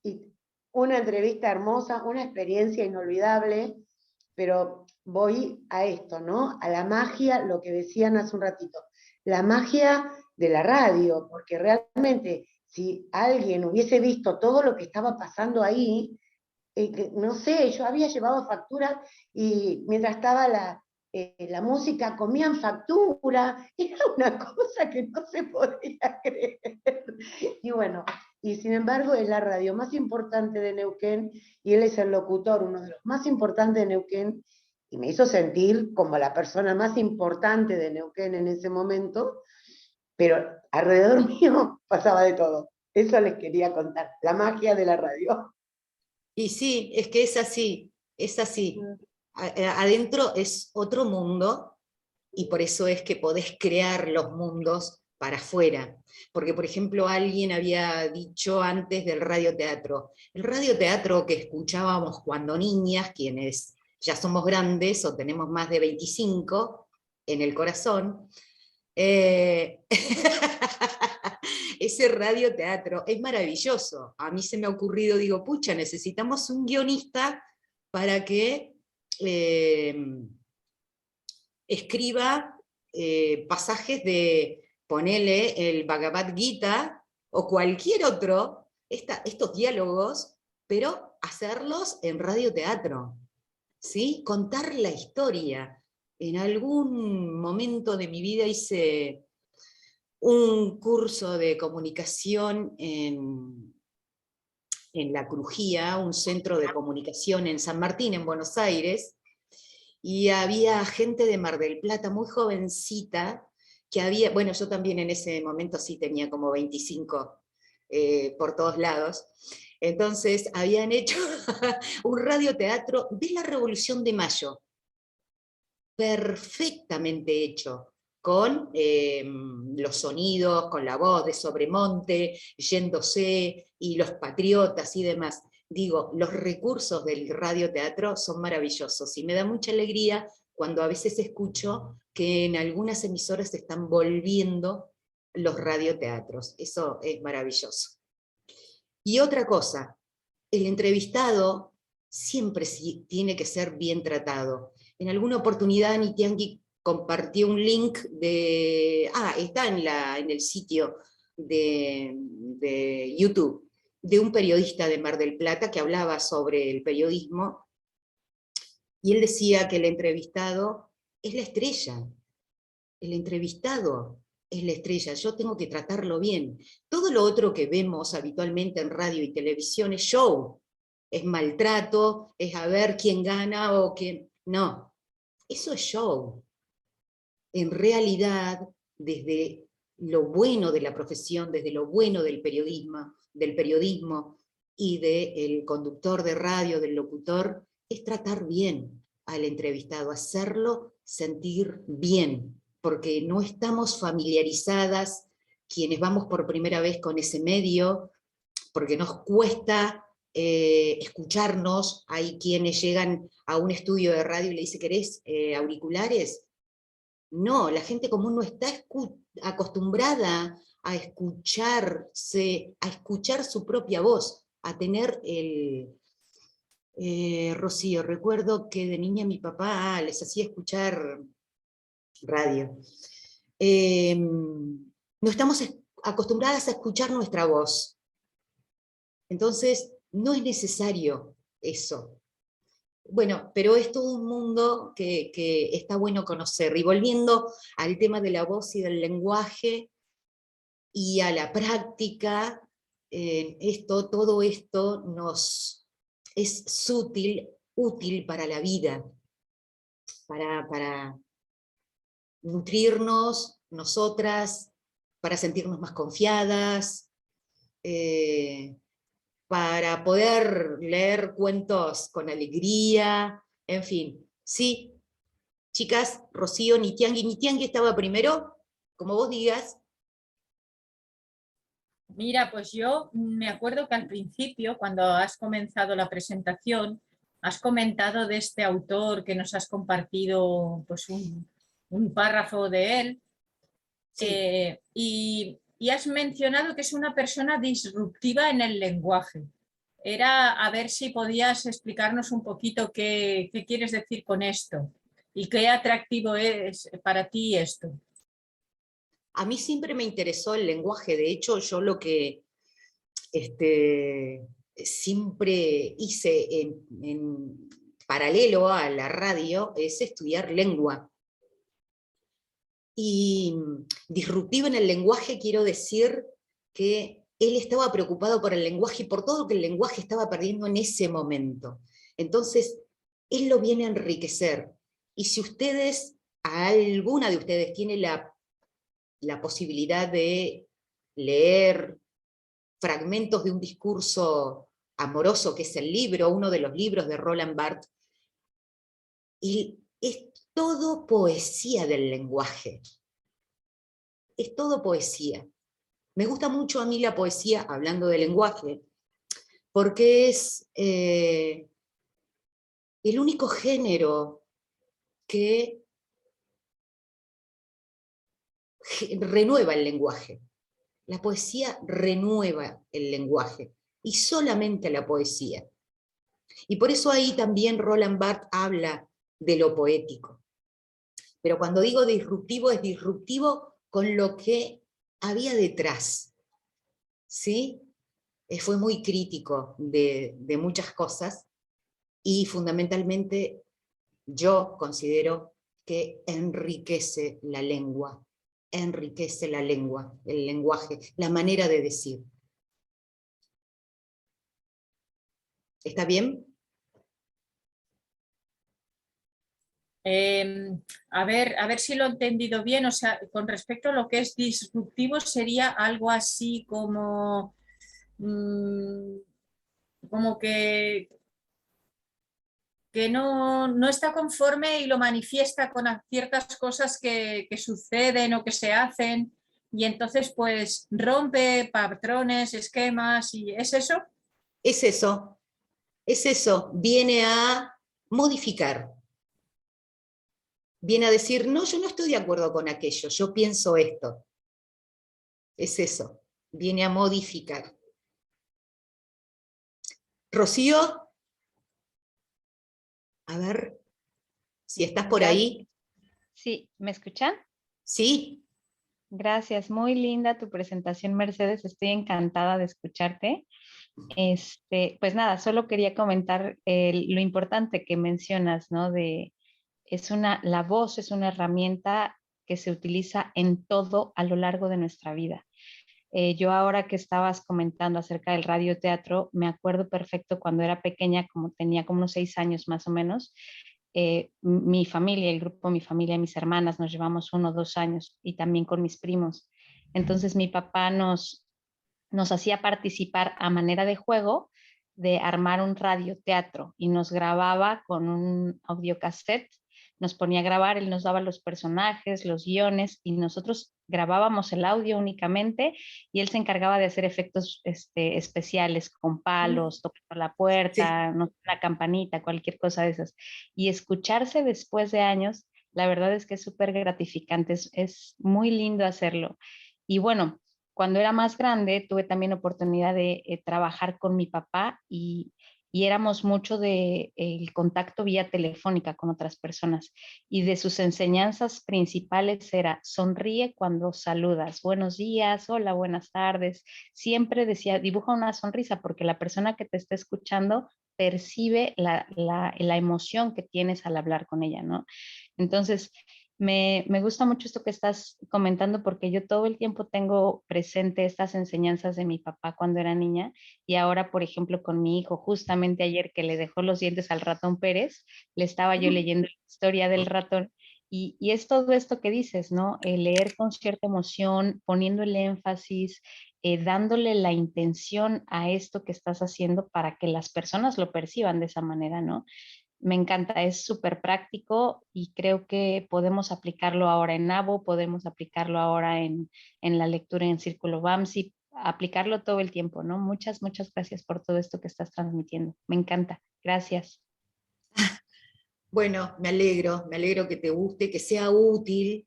Y una entrevista hermosa, una experiencia inolvidable, pero voy a esto, ¿no? A la magia, lo que decían hace un ratito, la magia de la radio, porque realmente si alguien hubiese visto todo lo que estaba pasando ahí, no sé, yo había llevado facturas y mientras estaba la música comían factura, era una cosa que no se podía creer. Y bueno, y sin embargo es la radio más importante de Neuquén, y él es el locutor, uno de los más importantes de Neuquén, y me hizo sentir como la persona más importante de Neuquén en ese momento, pero alrededor mío pasaba de todo. Eso les quería contar, la magia de la radio. Y sí, es que es así, es así. Adentro es otro mundo, y por eso es que podés crear los mundos para afuera. Porque, por ejemplo, alguien había dicho antes del radioteatro. El radioteatro que escuchábamos cuando niñas, quienes ya somos grandes o tenemos más de 25 en el corazón, ese radioteatro es maravilloso. A mí se me ha ocurrido, digo, pucha, necesitamos un guionista para que escriba pasajes de, ponele, el Bhagavad Gita o cualquier otro, estos diálogos, pero hacerlos en radioteatro, ¿sí? Contar la historia. En algún momento de mi vida hice un curso de comunicación en La Crujía, un centro de comunicación en San Martín, en Buenos Aires, y había gente de Mar del Plata, muy jovencita, que había, bueno, yo también en ese momento sí tenía como 25 por todos lados, entonces habían hecho un radioteatro de la Revolución de Mayo, perfectamente hecho, con los sonidos, con la voz de Sobremonte, yéndose, y los patriotas y demás. Digo, los recursos del radioteatro son maravillosos, y me da mucha alegría cuando a veces escucho que en algunas emisoras se están volviendo los radioteatros. Eso es maravilloso. Y otra cosa, el entrevistado siempre tiene que ser bien tratado. En alguna oportunidad Nitiangui compartió un link de... está en el sitio de YouTube, de un periodista de Mar del Plata que hablaba sobre el periodismo, y él decía que el entrevistado es la estrella. El entrevistado es la estrella, yo tengo que tratarlo bien. Todo lo otro que vemos habitualmente en radio y televisión es show, es maltrato, es a ver quién gana o quién... No, eso es show. En realidad, desde lo bueno de la profesión, desde lo bueno del periodismo y del conductor de radio, del locutor, es tratar bien al entrevistado, hacerlo sentir bien, porque no estamos familiarizadas quienes vamos por primera vez con ese medio, porque nos cuesta escucharnos. Hay quienes llegan a un estudio de radio y le dicen, ¿querés auriculares? No, la gente común no está acostumbrada a escucharse, a escuchar su propia voz, a tener Rocío, recuerdo que de niña mi papá les hacía escuchar radio. No estamos acostumbradas a escuchar nuestra voz. Entonces, no es necesario eso. Bueno, pero es todo un mundo que está bueno conocer. Y volviendo al tema de la voz y del lenguaje, y a la práctica, todo esto nos es útil para la vida, para nutrirnos nosotras, para sentirnos más confiadas, para poder leer cuentos con alegría, en fin. Sí, chicas, Rocío, Nitiangui estaba primero, como vos digas. Mira, pues yo me acuerdo que al principio, cuando has comenzado la presentación, has comentado de este autor que nos has compartido pues un párrafo de él, sí. Y has mencionado que es una persona disruptiva en el lenguaje. Era a ver si podías explicarnos un poquito qué quieres decir con esto y qué atractivo es para ti esto. A mí siempre me interesó el lenguaje. De hecho, yo lo que siempre hice en paralelo a la radio es estudiar lengua. Y disruptivo en el lenguaje quiero decir que él estaba preocupado por el lenguaje y por todo lo que el lenguaje estaba perdiendo en ese momento. Entonces, él lo viene a enriquecer. Y si alguna de ustedes tiene la posibilidad de leer fragmentos de un discurso amoroso, que es el libro, uno de los libros de Roland Barthes, y es todo poesía del lenguaje. Es todo poesía. Me gusta mucho a mí la poesía, hablando de lenguaje, porque es el único género que renueva el lenguaje. La poesía renueva el lenguaje, y solamente la poesía. Y por eso ahí también Roland Barthes habla de lo poético. Pero cuando digo disruptivo, es disruptivo con lo que había detrás. ¿Sí? Fue muy crítico de muchas cosas, y fundamentalmente yo considero que enriquece la lengua, el lenguaje, la manera de decir. ¿Está bien? A ver si lo he entendido bien. O sea, con respecto a lo que es disruptivo, sería algo así como que no está conforme y lo manifiesta con ciertas cosas que suceden o que se hacen, y entonces pues rompe patrones, esquemas. ¿Y es eso? Es eso, viene a modificar. Viene a decir, no, yo no estoy de acuerdo con aquello, yo pienso esto. Es eso, viene a modificar. Rocío, a ver si estás por ahí. Sí, ¿me escuchan? Sí. Gracias, muy linda tu presentación, Mercedes, estoy encantada de escucharte. Pues nada, solo quería comentar lo importante que mencionas, ¿no? La voz es una herramienta que se utiliza en todo a lo largo de nuestra vida. Yo ahora que estabas comentando acerca del radioteatro, me acuerdo perfecto cuando era pequeña, tenía como unos 6 años más o menos, mi familia, el grupo, mi familia, mis hermanas, nos llevamos 1 o 2 años, y también con mis primos. Entonces mi papá nos hacía participar a manera de juego de armar un radioteatro y nos grababa con un audiocassette, nos ponía a grabar, él nos daba los personajes, los guiones y nosotros grabábamos el audio únicamente y él se encargaba de hacer efectos especiales con palos, tocando la puerta, no, la campanita, cualquier cosa de esas. Y escucharse después de años, la verdad es que es súper gratificante, es muy lindo hacerlo. Y bueno, cuando era más grande tuve también oportunidad de trabajar con mi papá y éramos mucho de el contacto vía telefónica con otras personas y de sus enseñanzas principales era sonríe cuando saludas, buenos días, hola, buenas tardes. Siempre decía, dibuja una sonrisa porque la persona que te está escuchando percibe la emoción que tienes al hablar con ella, ¿no? Entonces, me gusta mucho esto que estás comentando porque yo todo el tiempo tengo presente estas enseñanzas de mi papá cuando era niña y ahora, por ejemplo, con mi hijo, justamente ayer que le dejó los dientes al ratón Pérez, le estaba yo leyendo la historia del ratón y es todo esto que dices, ¿no? El leer con cierta emoción, poniendo el énfasis, dándole la intención a esto que estás haciendo para que las personas lo perciban de esa manera, ¿no? Me encanta, es súper práctico y creo que podemos aplicarlo ahora en NABO, podemos aplicarlo ahora en la lectura en Círculo BAMSI, aplicarlo todo el tiempo, ¿no? Muchas, muchas gracias por todo esto que estás transmitiendo. Me encanta. Gracias. Bueno, me alegro que te guste, que sea útil.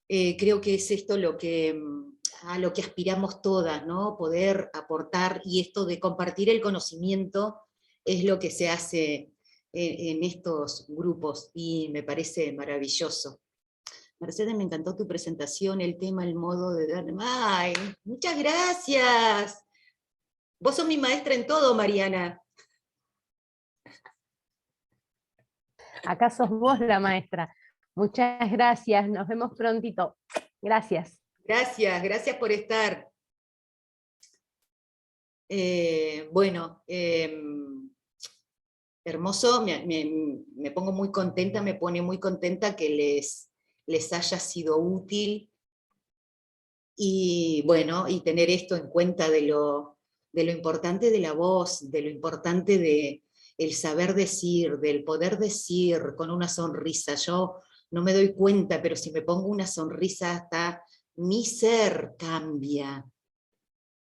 Creo que es esto a lo que aspiramos todas, ¿no? Poder aportar, y esto de compartir el conocimiento es lo que se hace en estos grupos y me parece maravilloso. Mercedes, me encantó tu presentación, el tema, el modo de dar. ¡Ay! Muchas gracias. Vos sos mi maestra en todo, Mariana. Acá sos vos la maestra. Muchas gracias, nos vemos prontito. Gracias. Gracias por estar. Bueno, hermoso, me pongo muy contenta, me pone muy contenta que les haya sido útil y bueno, y tener esto en cuenta de lo importante de la voz, de lo importante de el saber decir, del poder decir con una sonrisa. Yo no me doy cuenta, pero si me pongo una sonrisa hasta mi ser cambia.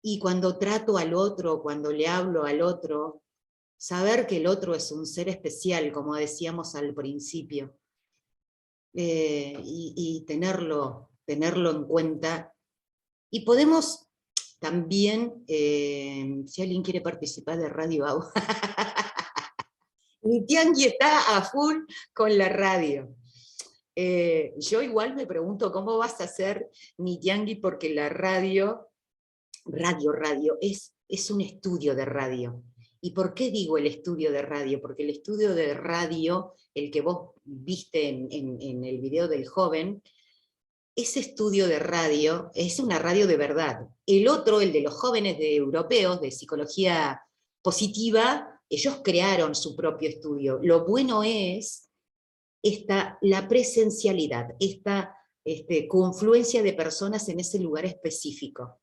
Y cuando trato al otro, cuando le hablo al otro, saber que el otro es un ser especial, como decíamos al principio, y tenerlo en cuenta. Y podemos también, si alguien quiere participar de Radio Agua, Nitiangui está a full con la radio. Yo igual me pregunto cómo vas a hacer, Nitiangui, porque la radio es un estudio de radio. ¿Y por qué digo el estudio de radio? Porque el estudio de radio, el que vos viste en el video del joven, ese estudio de radio es una radio de verdad. El otro, el de los jóvenes europeos de psicología positiva, ellos crearon su propio estudio. Lo bueno es la presencialidad, esta confluencia de personas en ese lugar específico.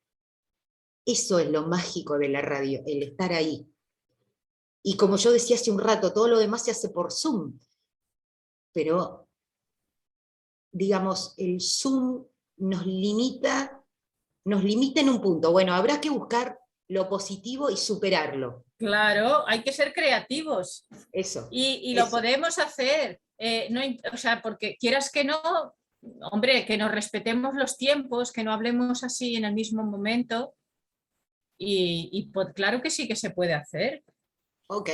Eso es lo mágico de la radio, el estar ahí. Y como yo decía hace un rato, todo lo demás se hace por Zoom. Pero, digamos, el Zoom nos limita en un punto. Bueno, habrá que buscar lo positivo y superarlo. Claro, hay que ser creativos. Eso. Y lo podemos hacer. O sea, porque quieras que no, hombre, que nos respetemos los tiempos, que no hablemos así en el mismo momento. Y pues, claro que sí que se puede hacer. Ok.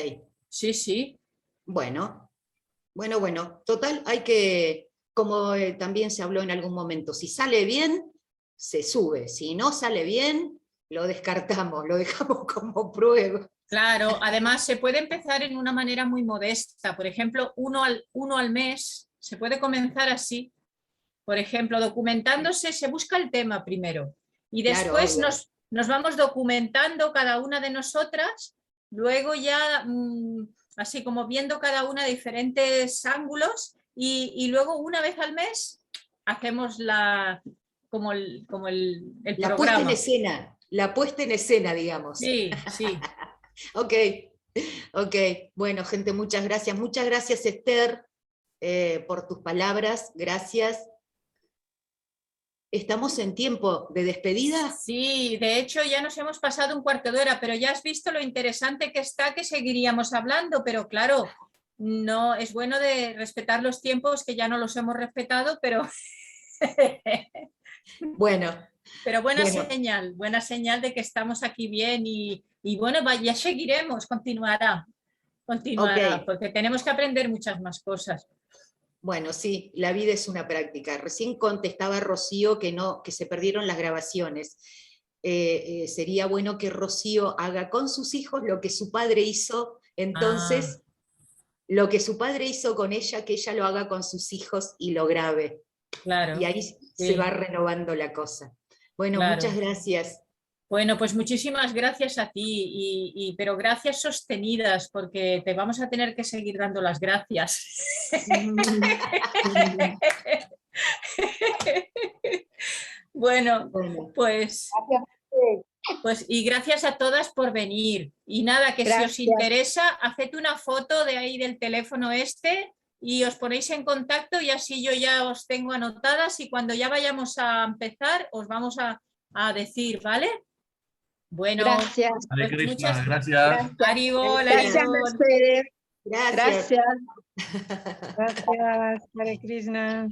Sí. Bueno. Total, hay que, como también se habló en algún momento, si sale bien, se sube. Si no sale bien, lo descartamos, lo dejamos como prueba. Claro, además se puede empezar en una manera muy modesta. Por ejemplo, uno al mes, se puede comenzar así. Por ejemplo, documentándose, se busca el tema primero. Y después claro, nos vamos documentando cada una de nosotras, luego ya así como viendo cada una diferentes ángulos y luego una vez al mes hacemos el La programa. puesta en escena, la puesta en escena, digamos. Sí, sí. Ok, ok. Bueno, gente, muchas gracias. Muchas gracias, Esther, por tus palabras. Gracias. ¿Estamos en tiempo de despedida? Sí, de hecho ya nos hemos pasado un cuarto de hora, pero ya has visto lo interesante que está, que seguiríamos hablando, pero claro, no es bueno de respetar los tiempos, que ya no los hemos respetado, pero... Bueno. Pero buena señal de que estamos aquí bien y bueno, ya seguiremos, continuará, Ok. porque tenemos que aprender muchas más cosas. Bueno, sí, la vida es una práctica. Recién contestaba Rocío que se perdieron las grabaciones. Sería bueno que Rocío haga con sus hijos lo que su padre hizo, entonces lo que su padre hizo con ella, que ella lo haga con sus hijos y lo grabe. Claro. Y ahí se va renovando la cosa. Bueno, muchas gracias. Bueno, pues muchísimas gracias a ti, pero gracias sostenidas, porque te vamos a tener que seguir dando las gracias. Bueno, pues y gracias a todas por venir. Y nada, que si os interesa, haced una foto de ahí del teléfono y os ponéis en contacto y así yo ya os tengo anotadas y cuando ya vayamos a empezar os vamos a decir, ¿vale? Bueno, gracias. Pues muchas gracias. Haribol, gracias, Mercedes. Gracias. Gracias, Hare Krishna.